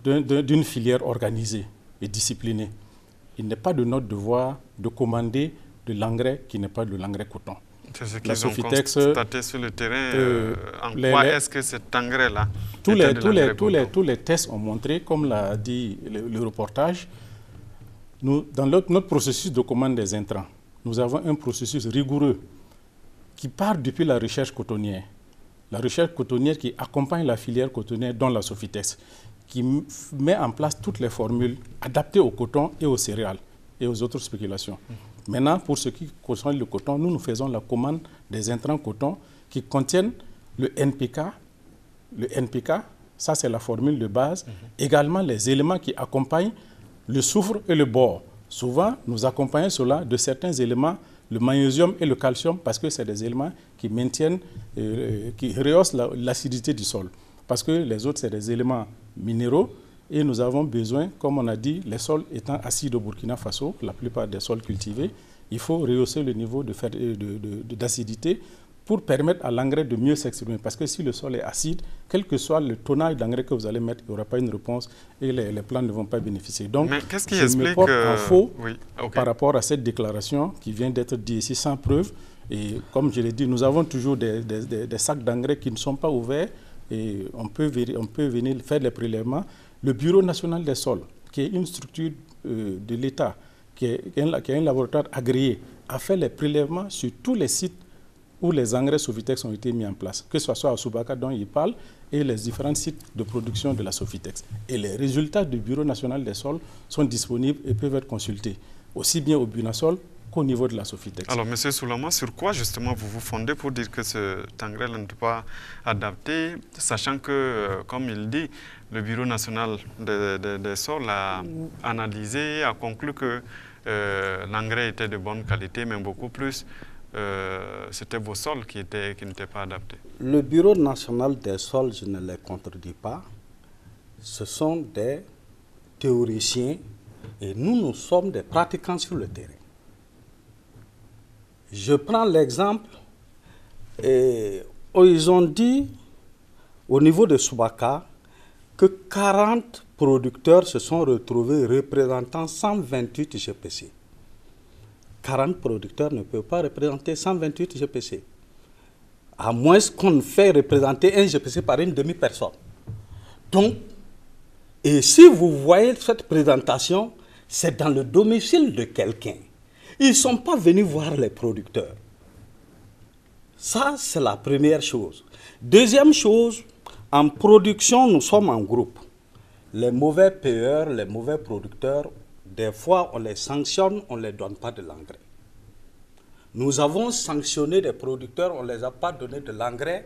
d'une filière organisée et disciplinée. Il n'est pas de notre devoir de commander de l'engrais qui n'est pas de l'engrais coton. C'est ce qu'ils ont constaté sur le terrain. En quoi est-ce que cet engrais-là tous les tests ont montré, comme l'a dit le reportage, dans notre processus de commande des intrants, nous avons un processus rigoureux qui part depuis la recherche cotonnière. La recherche cotonnière qui accompagne la filière cotonnière dans la Sofitex, qui met en place toutes les formules adaptées au coton et aux céréales et aux autres spéculations. Maintenant, pour ce qui concerne le coton, nous faisons la commande des intrants coton qui contiennent le NPK. Le NPK, ça c'est la formule de base. Également les éléments qui accompagnent le soufre et le bore. Souvent, nous accompagnons cela de certains éléments, le magnésium et le calcium, parce que c'est des éléments qui maintiennent, qui rehaussent l'acidité du sol. Parce que les autres, c'est des éléments minéraux. Et nous avons besoin, comme on a dit, les sols étant acides au Burkina Faso, la plupart des sols cultivés, il faut rehausser le niveau d'acidité pour permettre à l'engrais de mieux s'exprimer. Parce que si le sol est acide, quel que soit le tonnage d'engrais que vous allez mettre, il n'y aura pas une réponse et les plantes ne vont pas bénéficier. Donc, je me porte en faux par rapport à cette déclaration qui vient d'être dite ici sans preuve. Et comme je l'ai dit, nous avons toujours des sacs d'engrais qui ne sont pas ouverts et on peut venir faire les prélèvements. Le Bureau national des sols, qui est une structure de l'État, qui est un laboratoire agréé, a fait les prélèvements sur tous les sites où les engrais Sofitex ont été mis en place, que ce soit à Soubaka dont il parle et les différents sites de production de la Sofitex. Et les résultats du Bureau national des sols sont disponibles et peuvent être consultés, aussi bien au Bunasol qu'au niveau de la Sofitex. Alors, M. Soulama, sur quoi justement vous vous fondez pour dire que cet engrais-là ne peut pas adapter, sachant que, comme il dit, le Bureau national des sols a analysé, a conclu que l'engrais était de bonne qualité, mais beaucoup plus, c'était vos sols qui n'étaient pas adaptés. Le Bureau national des sols, je ne les contredis pas. Ce sont des théoriciens et nous sommes des pratiquants sur le terrain. Je prends l'exemple, ils ont dit au niveau de Soubaka que 40 producteurs se sont retrouvés représentant 128 GPC. 40 producteurs ne peuvent pas représenter 128 GPC, à moins qu'on fait représenter un GPC par une demi-personne. Donc, et si vous voyez cette présentation, c'est dans le domicile de quelqu'un. Ils ne sont pas venus voir les producteurs. Ça, c'est la première chose. Deuxième chose, en production, nous sommes en groupe. Les mauvais payeurs, les mauvais producteurs, des fois, on les sanctionne, on ne les donne pas de l'engrais. Nous avons sanctionné des producteurs, on ne les a pas donné de l'engrais.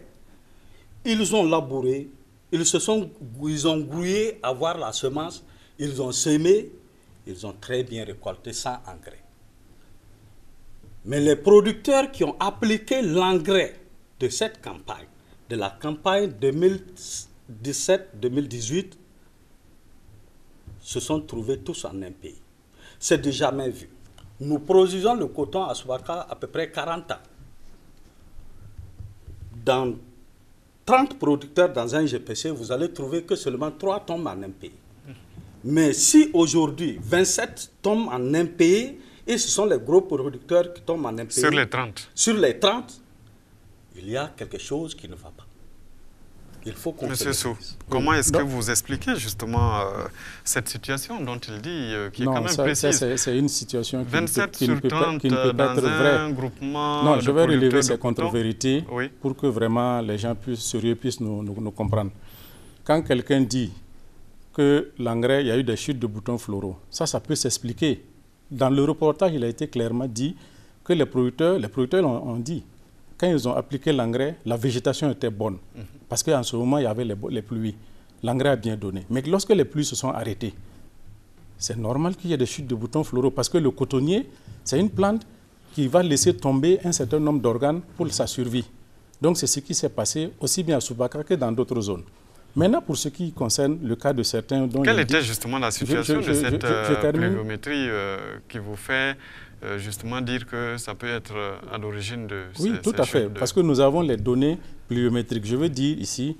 Ils ont labouré, ils ont grouillé à voir la semence, ils ont semé, ils ont très bien récolté sans engrais. Mais les producteurs qui ont appliqué l'engrais de cette campagne, de la campagne 2017-2018, se sont trouvés tous en un pays. C'est du jamais vu. Nous produisons le coton à Soubaka à peu près 40 ans. Dans 30 producteurs dans un GPC, vous allez trouver que seulement 3 tombent en un pays. Mais si aujourd'hui, 27 tombent en un pays, et ce sont les gros producteurs qui tombent en un pays. Sur les 30. Sur les 30, il y a quelque chose qui ne va pas. Il faut qu'on Monsieur Sou, comment est-ce que vous expliquez justement cette situation dont il dit, qui est quand même précise? C'est une situation qui 27 qui ne peut pas dans être vraie. un groupement. Non, je vais relever de ces coton. contre-vérités pour que vraiment les gens sérieux puissent nous comprendre. Quand quelqu'un dit que l'engrais, il y a eu des chutes de boutons floraux, ça peut s'expliquer. Dans le reportage, il a été clairement dit que les producteurs ont dit, quand ils ont appliqué l'engrais, la végétation était bonne. Parce qu'en ce moment, il y avait les pluies. L'engrais a bien donné. Mais lorsque les pluies se sont arrêtées, c'est normal qu'il y ait des chutes de boutons floraux. Parce que le cotonnier, c'est une plante qui va laisser tomber un certain nombre d'organes pour sa survie. Donc c'est ce qui s'est passé aussi bien à Soubaka que dans d'autres zones. Maintenant, pour ce qui concerne le cas de certains... Quelle était justement la situation de cette pluviométrie qui vous fait justement dire que ça peut être à l'origine de Oui, tout à fait, parce que nous avons les données pluviométriques. Je veux dire ici,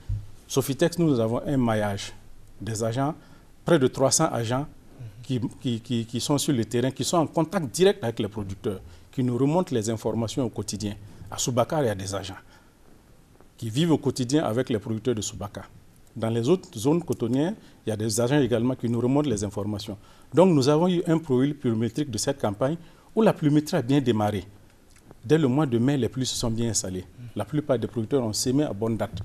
Sofitex, nous avons un maillage des agents, près de 300 agents qui sont sur le terrain, qui sont en contact direct avec les producteurs, qui nous remontent les informations au quotidien. À Soubaka, il y a des agents qui vivent au quotidien avec les producteurs de Soubaka. Dans les autres zones cotonnières, il y a des agents également qui nous remontent les informations. Donc nous avons eu un profil pluviométrique de cette campagne où la pluviométrie a bien démarré. Dès le mois de mai, les pluies se sont bien installées. La plupart des producteurs ont sémé à bonne date.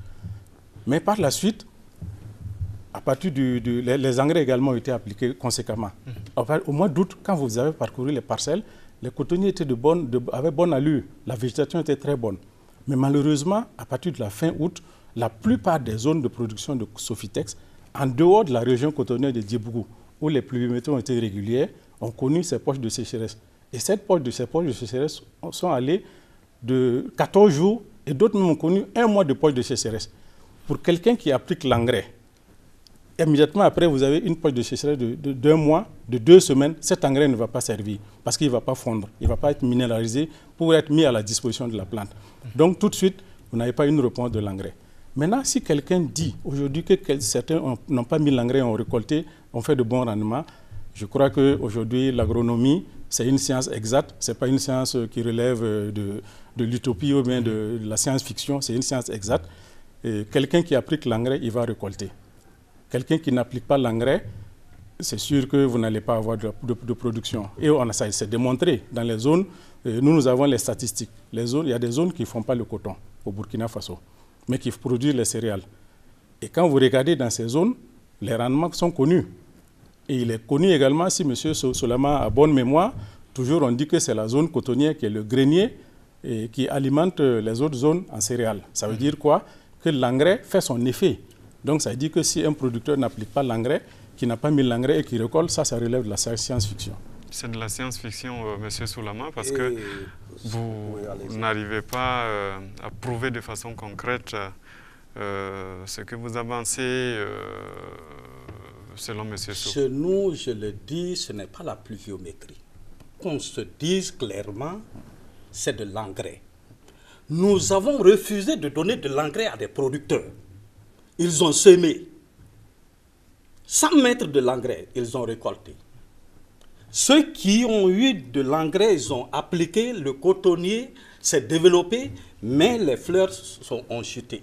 Mais par la suite, à partir les engrais également ont été appliqués conséquemment. Au mois d'août, quand vous avez parcouru les parcelles, les cotonniers étaient avaient bonne allure. La végétation était très bonne. Mais malheureusement, à partir de la fin août, la plupart des zones de production de Sofitex, en dehors de la région cotonnière de Djibouti, où les pluviométries ont été régulières, ont connu ces poches de sécheresse. Et ces poches de sécheresse sont allées de 14 jours et d'autres même ont connu 1 mois de poche de sécheresse. Pour quelqu'un qui applique l'engrais, immédiatement après, vous avez une poche de sécheresse de 2 mois, de 2 semaines, cet engrais ne va pas servir parce qu'il ne va pas fondre, il ne va pas être minéralisé pour être mis à la disposition de la plante. Donc tout de suite, vous n'avez pas une réponse de l'engrais. Maintenant, si quelqu'un dit aujourd'hui que certains n'ont pas mis l'engrais, ont récolté, ont fait de bons rendements, je crois qu'aujourd'hui, l'agronomie, c'est une science exacte, ce n'est pas une science qui relève de l'utopie ou bien de la science-fiction, c'est une science exacte. Quelqu'un qui applique l'engrais, il va récolter. Quelqu'un qui n'applique pas l'engrais, c'est sûr que vous n'allez pas avoir de production. Et ça s'est démontré dans les zones, nous avons les statistiques. Il y a des zones qui ne font pas le coton au Burkina Faso, mais qui produisent les céréales. Et quand vous regardez dans ces zones, les rendements sont connus. Et il est connu également, si M. Solama a bonne mémoire, toujours on dit que c'est la zone cotonnière qui est le grenier et qui alimente les autres zones en céréales. Ça veut dire quoi? Que l'engrais fait son effet. Donc ça veut dire que si un producteur n'applique pas l'engrais, qui n'a pas mis l'engrais et qui récolte, ça relève de la science-fiction. C'est de la science-fiction, M. Soulama, parce que vous n'arrivez pas à prouver de façon concrète ce que vous avancez selon M. Sou. Chez nous, je le dis, ce n'est pas la pluviométrie. Qu'on se dise clairement, c'est de l'engrais. Nous avons refusé de donner de l'engrais à des producteurs. Ils ont semé. Sans mettre de l'engrais, ils ont récolté. Ceux qui ont eu de l'engrais, ils ont appliqué, le cotonnier s'est développé, mais les fleurs ont chuté.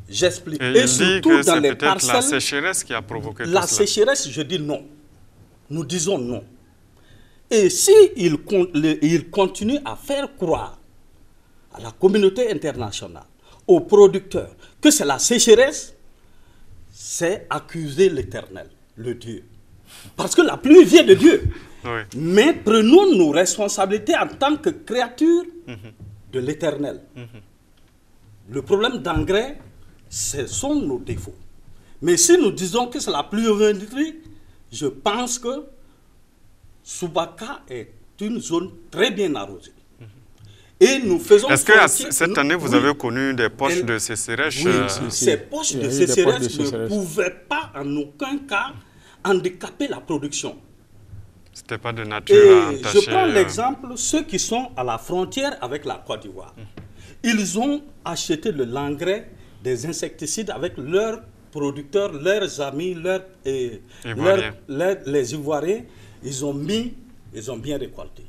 J'explique. Et surtout dans les parcelles, la sécheresse qui a provoqué tout cela. La sécheresse, je dis non. Nous disons non. Et s'il continue à faire croire à la communauté internationale, aux producteurs, que c'est la sécheresse, c'est accuser l'Éternel, le Dieu. Parce que la pluie vient de Dieu. Oui. Mais prenons nos responsabilités en tant que créatures de l'Éternel. Le problème d'engrais, ce sont nos défauts. Mais si nous disons que c'est la pluviométrie, je pense que Soubaka est une zone très bien arrosée. Et nous faisons... Est-ce que cette année, vous avez connu des poches de sécheresse? Oui, ces poches de sécheresse ne pouvaient pas en aucun cas handicaper la production. Ce n'était pas de nature à entacher... Je prends l'exemple, ceux qui sont à la frontière avec la Côte d'Ivoire. Ils ont acheté de l'engrais, des insecticides avec leurs producteurs, leurs amis, les Ivoiriens. Ils ont bien récolté.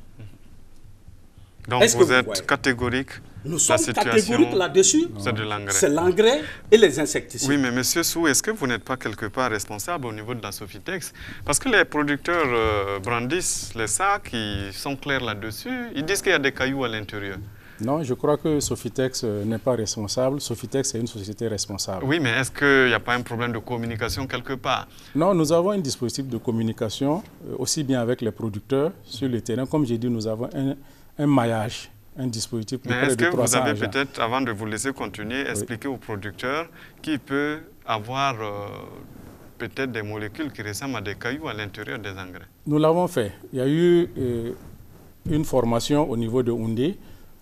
Donc vous êtes catégorique? Nous sommes catégoriques là-dessus. C'est de l'engrais. C'est l'engrais et les insecticides. Oui, mais monsieur Sou, est-ce que vous n'êtes pas quelque part responsable au niveau de la Sofitex? Parce que les producteurs brandissent les sacs, ils sont clairs là-dessus. Ils disent qu'il y a des cailloux à l'intérieur. Non, je crois que Sofitex n'est pas responsable. Sofitex est une société responsable. Oui, mais est-ce qu'il n'y a pas un problème de communication quelque part? Non, nous avons un dispositif de communication, aussi bien avec les producteurs sur le terrain. Comme j'ai dit, nous avons un maillage, un dispositif de près de 300 agents. Mais est-ce que vous avez peut-être, avant de vous laisser continuer, expliquer aux producteurs qu'il peut avoir peut-être des molécules qui ressemblent à des cailloux à l'intérieur des engrais? Nous l'avons fait. Il y a eu une formation au niveau de Houndé.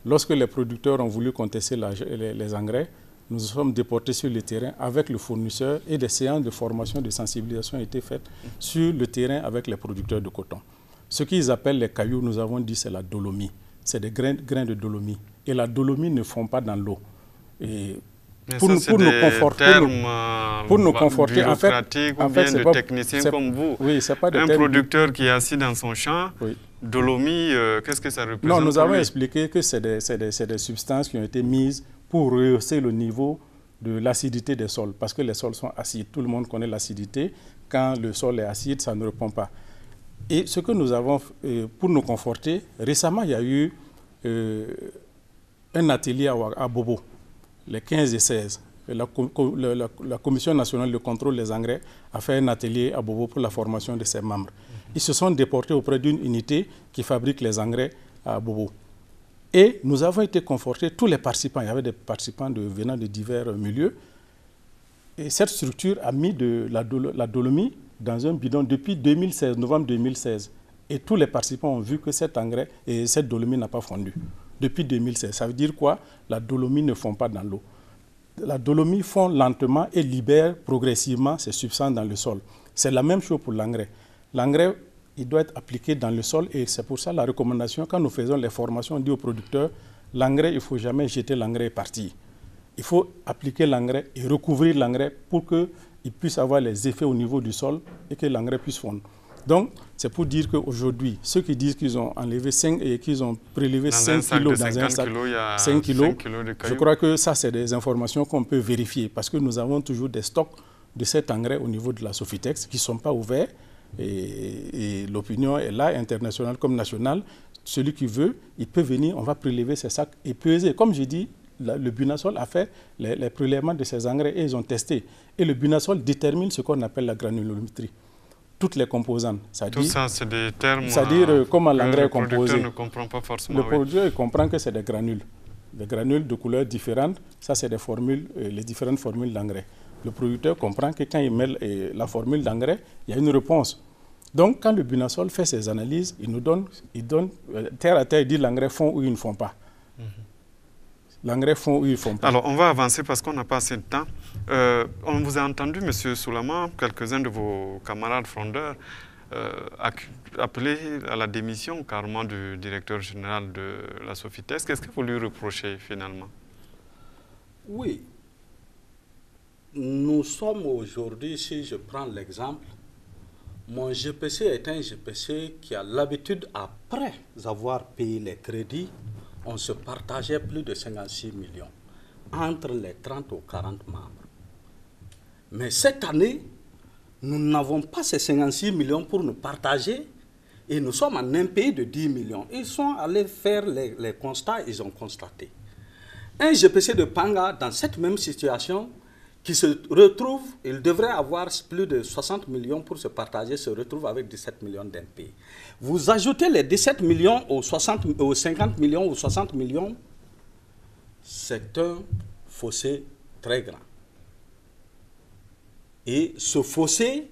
Lorsque les producteurs ont voulu contester les engrais, nous sommes déportés sur le terrain avec le fournisseur et des séances de formation, de sensibilisation ont été faites sur le terrain avec les producteurs de coton. Ce qu'ils appellent les cailloux, nous avons dit, c'est la dolomie. C'est des grains de dolomie. Et la dolomie ne fond pas dans l'eau. Pour nous conforter, en fait, de techniciens comme vous. Oui, c'est pas un producteur qui est assis dans son champ, dolomie, qu'est-ce que ça représente? Non, nous avons expliqué que c'est des substances qui ont été mises pour rehausser le niveau de l'acidité des sols, parce que les sols sont acides. Tout le monde connaît l'acidité. Quand le sol est acide, ça ne répond pas. Et ce que nous avons, pour nous conforter, récemment, il y a eu un atelier à Bobo, les 15 et 16. La Commission nationale de contrôle des engrais a fait un atelier à Bobo pour la formation de ses membres. Ils se sont déportés auprès d'une unité qui fabrique les engrais à Bobo. Et nous avons été confortés, tous les participants, il y avait des participants venant de divers milieux. Et cette structure a mis de la dolomie dans un bidon depuis 2016, novembre 2016. Et tous les participants ont vu que cet engrais et cette dolomie n'a pas fondu. Depuis 2016. Ça veut dire quoi? La dolomie ne fond pas dans l'eau. La dolomie fond lentement et libère progressivement ces substances dans le sol. C'est la même chose pour l'engrais. L'engrais, il doit être appliqué dans le sol et c'est pour ça la recommandation, quand nous faisons les formations, on dit aux producteurs, l'engrais, il ne faut jamais jeter l'engrais et partir. Il faut appliquer l'engrais et recouvrir l'engrais pour qu'il puisse avoir les effets au niveau du sol et que l'engrais puisse fondre. Donc, c'est pour dire qu'aujourd'hui, ceux qui disent qu'ils ont enlevé 5 et qu'ils ont prélevé 5 kilos dans un sac, 5 kilos, je crois que ça, c'est des informations qu'on peut vérifier parce que nous avons toujours des stocks de cet engrais au niveau de la Sofitex qui ne sont pas ouverts et l'opinion est là, internationale comme nationale. Celui qui veut, il peut venir, on va prélever ces sacs et peser. Comme j'ai dit, le Bunasol a fait les prélèvements de ces engrais et ils ont testé. Et le Bunasol détermine ce qu'on appelle la granulométrie. Toutes les composantes. Tout ça, c'est des termes c'est-à-dire comment l'engrais est composé. Le producteur ne comprend pas forcément. Le producteur comprend que c'est des granules. Des granules de couleurs différentes. Ça, c'est des formules, les différentes formules d'engrais. Le producteur comprend que quand il met la formule d'engrais, il y a une réponse. Donc, quand le Bunasol fait ses analyses, il donne terre à terre, il dit l'engrais fond ou ils ne font pas. L'engrais fond ou ils ne font pas. Alors, on va avancer parce qu'on n'a pas assez de temps. On vous a entendu, M. Soulama, quelques-uns de vos camarades frondeurs, appeler à la démission carrément du directeur général de la Sofitex. Qu'est-ce que vous lui reprochez finalement? Oui. Nous sommes aujourd'hui, si je prends l'exemple, mon GPC est un GPC qui a l'habitude, après avoir payé les crédits, on se partageait plus de 56 millions entre les 30 ou 40 membres. Mais cette année, nous n'avons pas ces 56 millions pour nous partager et nous sommes en impayé de 10 millions. Ils sont allés faire les constats, ils ont constaté. Un GPC de Panga, dans cette même situation, qui se retrouve, il devrait avoir plus de 60 millions pour se partager, se retrouve avec 17 millions d'impayés. Vous ajoutez les 17 millions aux 50 millions ou 60 millions, c'est un fossé très grand. Et ce fossé,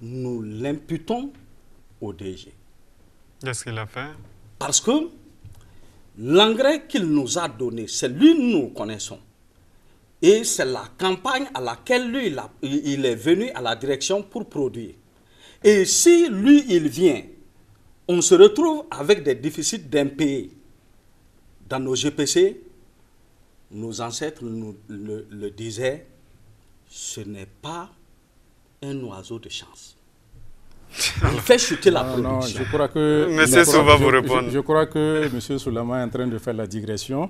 nous l'imputons au DG. Qu'est-ce qu'il a fait? Parce que l'engrais qu'il nous a donné, c'est lui que nous connaissons. Et c'est la campagne à laquelle lui, il est venu à la direction pour produire. Et si lui, il vient, on se retrouve avec des déficits d'impayés. Dans nos GPC, nos ancêtres nous le disaient, ce n'est pas un oiseau de chance. Il fait chuter la production. Non, je crois que... Monsieur Souva vous répondre. Je crois que M. Soulama est en train de faire la digression.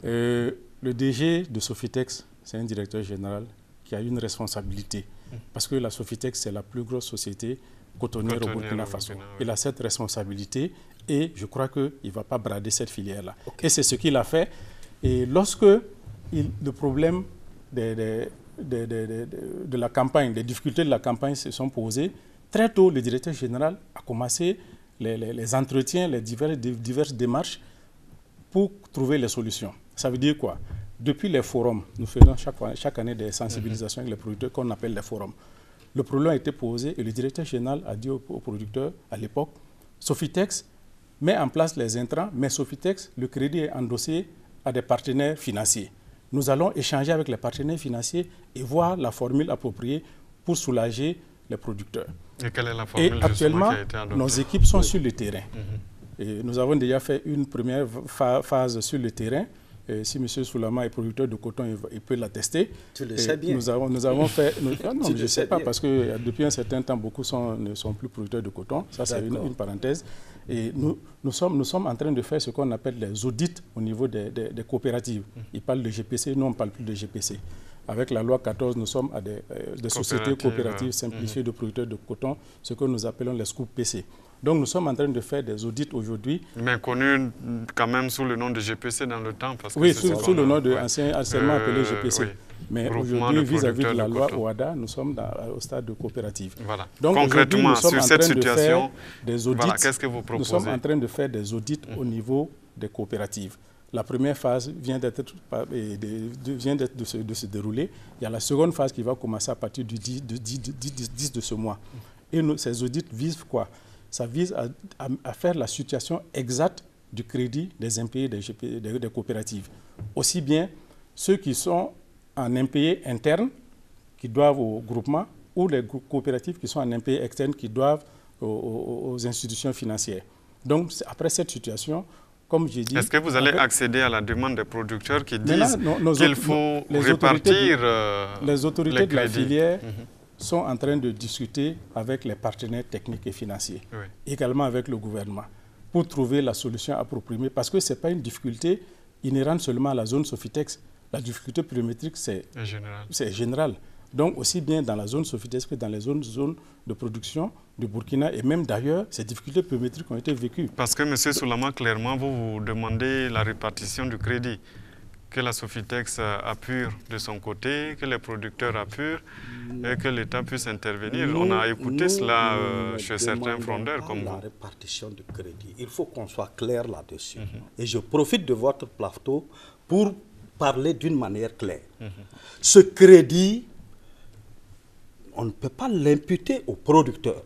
Le DG de Sofitex, c'est un directeur général qui a une responsabilité. Parce que la Sofitex, c'est la plus grosse société cotonnière au Burkina Faso. Il a cette responsabilité et je crois qu'il ne va pas brader cette filière-là. Et c'est ce qu'il a fait. Et lorsque le problème de la campagne, des difficultés de la campagne se sont posées, très tôt, le directeur général a commencé les entretiens, les diverses démarches pour trouver les solutions. Ça veut dire quoi? Depuis les forums, nous faisons chaque année des sensibilisations avec les producteurs qu'on appelle les forums. Le problème a été posé et le directeur général a dit aux producteurs à l'époque, Sofitex met en place les intrants, mais Sofitex, le crédit est endossé à des partenaires financiers. Nous allons échanger avec les partenaires financiers et voir la formule appropriée pour soulager les producteurs. Et quelle est la formule actuellement, qui a été adoptée? nos équipes sont sur le terrain. Et nous avons déjà fait une première phase sur le terrain. Et si M. Soulama est producteur de coton, il peut l'attester. Tu le sais bien. Nous avons fait... non, je ne sais pas, parce que depuis un certain temps, beaucoup ne sont plus producteurs de coton. Ça, c'est une parenthèse. Et nous sommes en train de faire ce qu'on appelle les audits au niveau des coopératives. Ils parlent de GPC, nous on ne parle plus de GPC. Avec la loi 14, nous sommes à des sociétés coopératives simplifiées de producteurs de coton, ce que nous appelons les SCOOP PC. Donc nous sommes en train de faire des audits aujourd'hui. Mais connus quand même sous le nom de GPC dans le temps. Parce que oui, sous le nom de anciennement appelé GPC. Oui. Mais aujourd'hui, vis-à-vis de la loi OADA, nous sommes au stade de coopérative. Voilà. Donc concrètement, sur cette situation, qu'est-ce que vous proposez? Nous sommes en train de faire des audits au niveau des coopératives. La première phase vient de se dérouler. Il y a la seconde phase qui va commencer à partir du 10 de ce mois. Et ces audits visent quoi? Ça vise à faire la situation exacte du crédit des impayés des coopératives. Aussi bien ceux qui sont en impayés internes, qui doivent au groupement, ou les coopératives qui sont en impayés externes, qui doivent aux institutions financières. Donc, après cette situation, comme j'ai dit... Est-ce que vous allez accéder à la demande des producteurs qui disent qu'il faut répartir les autorités de la filière sont en train de discuter avec les partenaires techniques et financiers, également avec le gouvernement, pour trouver la solution appropriée, parce que ce n'est pas une difficulté inhérente seulement à la zone Sofitex. La difficulté pluviométrique, c'est général. Donc, aussi bien dans la zone Sofitex que dans les zones de production du Burkina et même d'ailleurs, ces difficultés pluviométriques ont été vécues. Parce que, M. Soulama, clairement, vous demandez la répartition du crédit, que la Sofitex appure de son côté, que les producteurs appurent et que l'État puisse intervenir. On a écouté cela chez certains frondeurs comme vous. La répartition du crédit, il faut qu'on soit clair là-dessus. Et je profite de votre plateau pour parler d'une manière claire. Ce crédit, on ne peut pas l'imputer aux producteurs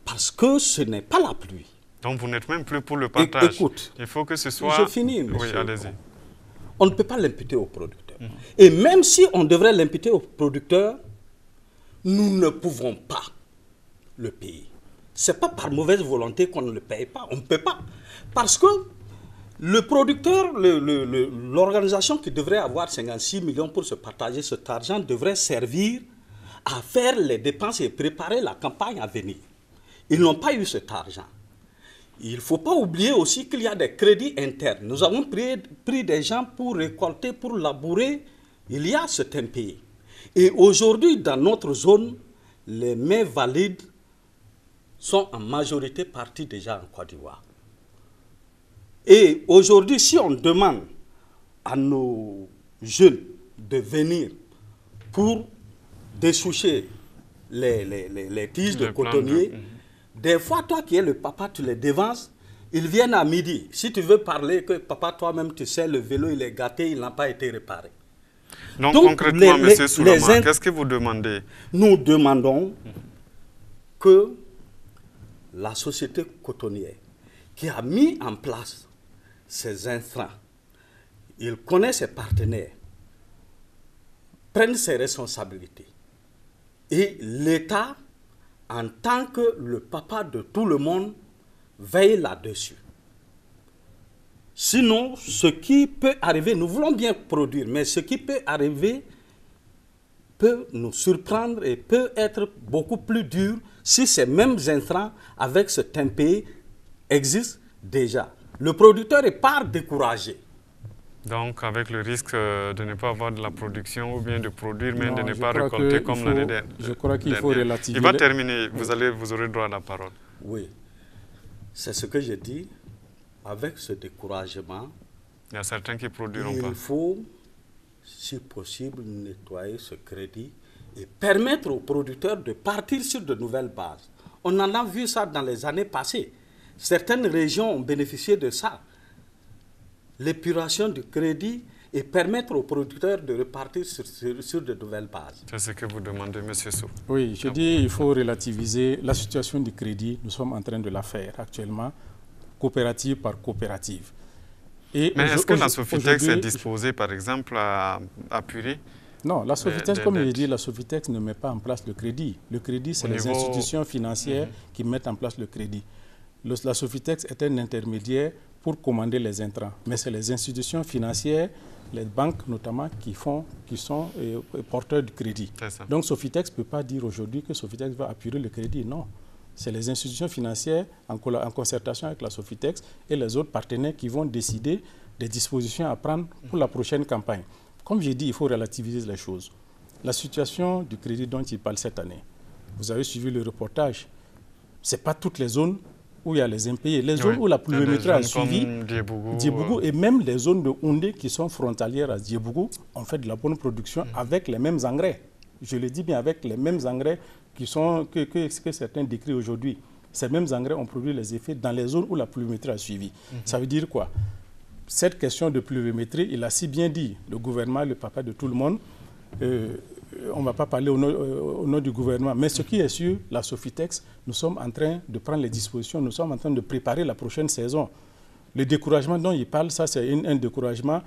parce que ce n'est pas la pluie. Donc vous n'êtes même plus pour le partage. Écoute, il faut que ce soit... Je finis, monsieur. Oui, allez-y. On ne peut pas l'imputer aux producteurs. Et même si on devrait l'imputer aux producteurs, nous ne pouvons pas le payer. Ce n'est pas par mauvaise volonté qu'on ne le paye pas. On ne peut pas. Parce que le producteur, l'organisation qui devrait avoir 56 millions pour se partager cet argent devrait servir à faire les dépenses et préparer la campagne à venir. Ils n'ont pas eu cet argent. Il ne faut pas oublier aussi qu'il y a des crédits internes. Nous avons pris des gens pour récolter, pour labourer. Il y a cet impayé. Et aujourd'hui, dans notre zone, les mains valides sont en majorité partis déjà en Côte d'Ivoire. Et aujourd'hui, si on demande à nos jeunes de venir pour dessoucher les tiges de cotonnier, des fois, toi qui es le papa, tu les devances, ils viennent à midi. Si tu veux parler, que papa, toi-même, tu sais, le vélo, il est gâté, il n'a pas été réparé. Donc concrètement, M. Soulama, qu'est-ce que vous demandez? Nous demandons que la société cotonnière qui a mis en place ces intrants, il connaît ses partenaires, prenne ses responsabilités. Et l'État, en tant que le papa de tout le monde, veille là-dessus. Sinon, ce qui peut arriver, nous voulons bien produire, mais ce qui peut arriver, peut nous surprendre et peut être beaucoup plus dur si ces mêmes intrants avec ce tempé existent déjà. Le producteur est pas découragé. Donc, avec le risque de ne pas avoir de la production ou bien de produire, mais de ne pas crois récolter comme l'année dernière. Je crois qu'il faut relativiser. Il va terminer, vous aurez droit à la parole. Oui, c'est ce que je dis. Avec ce découragement, il y a certains qui ne produiront pas. Il faut, si possible, nettoyer ce crédit et permettre aux producteurs de partir sur de nouvelles bases. On en a vu ça dans les années passées. Certaines régions ont bénéficié de ça. L'épuration du crédit et permettre aux producteurs de repartir sur de nouvelles bases. C'est ce que vous demandez, M. Sow. Oui, je dis qu'il faut relativiser la situation du crédit. Nous sommes en train de la faire actuellement, coopérative par coopérative. Mais est-ce que la Sofitex est disposée, par exemple, à appuyer? Non, la Sofitex, comme je dis, la Sofitex ne met pas en place le crédit. Le crédit, c'est les institutions financières qui mettent en place le crédit. La Sofitex est un intermédiaire pour commander les intrants. Mais c'est les institutions financières, les banques notamment, qui sont porteurs du crédit. Donc Sofitex ne peut pas dire aujourd'hui que Sofitex va appuyer le crédit. Non. C'est les institutions financières en concertation avec la Sofitex et les autres partenaires qui vont décider des dispositions à prendre pour la prochaine campagne. Comme j'ai dit, il faut relativiser les choses. La situation du crédit dont il parle cette année, vous avez suivi le reportage, ce n'est pas toutes les zones où il y a les impayés. Les zones où la pluviométrie a suivi, Diebougou et même les zones de Houndé qui sont frontalières à Diebougou ont fait de la bonne production avec les mêmes engrais. Je le dis bien, avec les mêmes engrais que certains décrivent aujourd'hui. Ces mêmes engrais ont produit les effets dans les zones où la pluviométrie a suivi. Ça veut dire quoi? Cette question de pluviométrie, il a si bien dit, le gouvernement, le papa de tout le monde, on ne va pas parler au nom du gouvernement, mais ce qui est sûr, la Sofitex, nous sommes en train de prendre les dispositions, nous sommes en train de préparer la prochaine saison. Le découragement dont il parle, ça c'est un découragement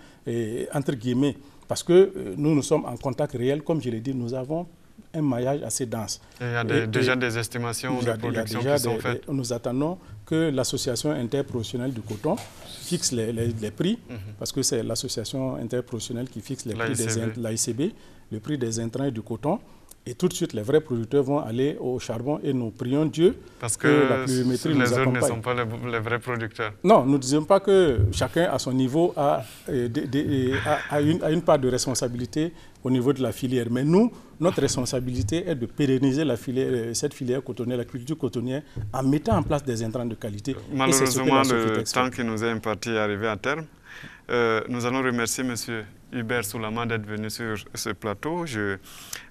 entre guillemets, parce que nous sommes en contact réel, comme je l'ai dit, nous avons un maillage assez dense. Et il y a déjà des estimations de production qui sont faites. Nous attendons que l'association interprofessionnelle du coton fixe les prix, parce que c'est l'association interprofessionnelle qui fixe les prix de l'AICB, le prix des intrants et du coton. Et tout de suite, les vrais producteurs vont aller au charbon et nous prions Dieu parce que la pluviométrie nous accompagne. Les autres ne sont pas les vrais producteurs. Non, nous ne disons pas que chacun à son niveau a une part de responsabilité au niveau de la filière. Mais nous, notre responsabilité est de pérenniser cette filière cotonnière, la culture cotonnière, en mettant en place des intrants de qualité. Malheureusement, le temps qui nous est imparti est arrivé à terme. Nous allons remercier M. Hubert Soulama d'être venu sur ce plateau. Je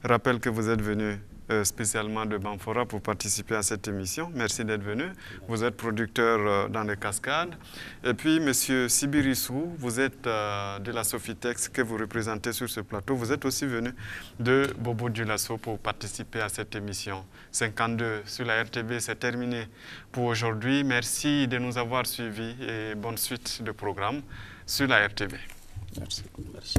rappelle que vous êtes venu spécialement de Banfora pour participer à cette émission. Merci d'être venu. Vous êtes producteur dans les Cascades. Et puis, M. Sibirissou, vous êtes de la Sofitex que vous représentez sur ce plateau. Vous êtes aussi venu de Bobo Dioulasso pour participer à cette émission. 52 sur la RTB, c'est terminé pour aujourd'hui. Merci de nous avoir suivis et bonne suite de programme sur la RTB. Merci. Merci.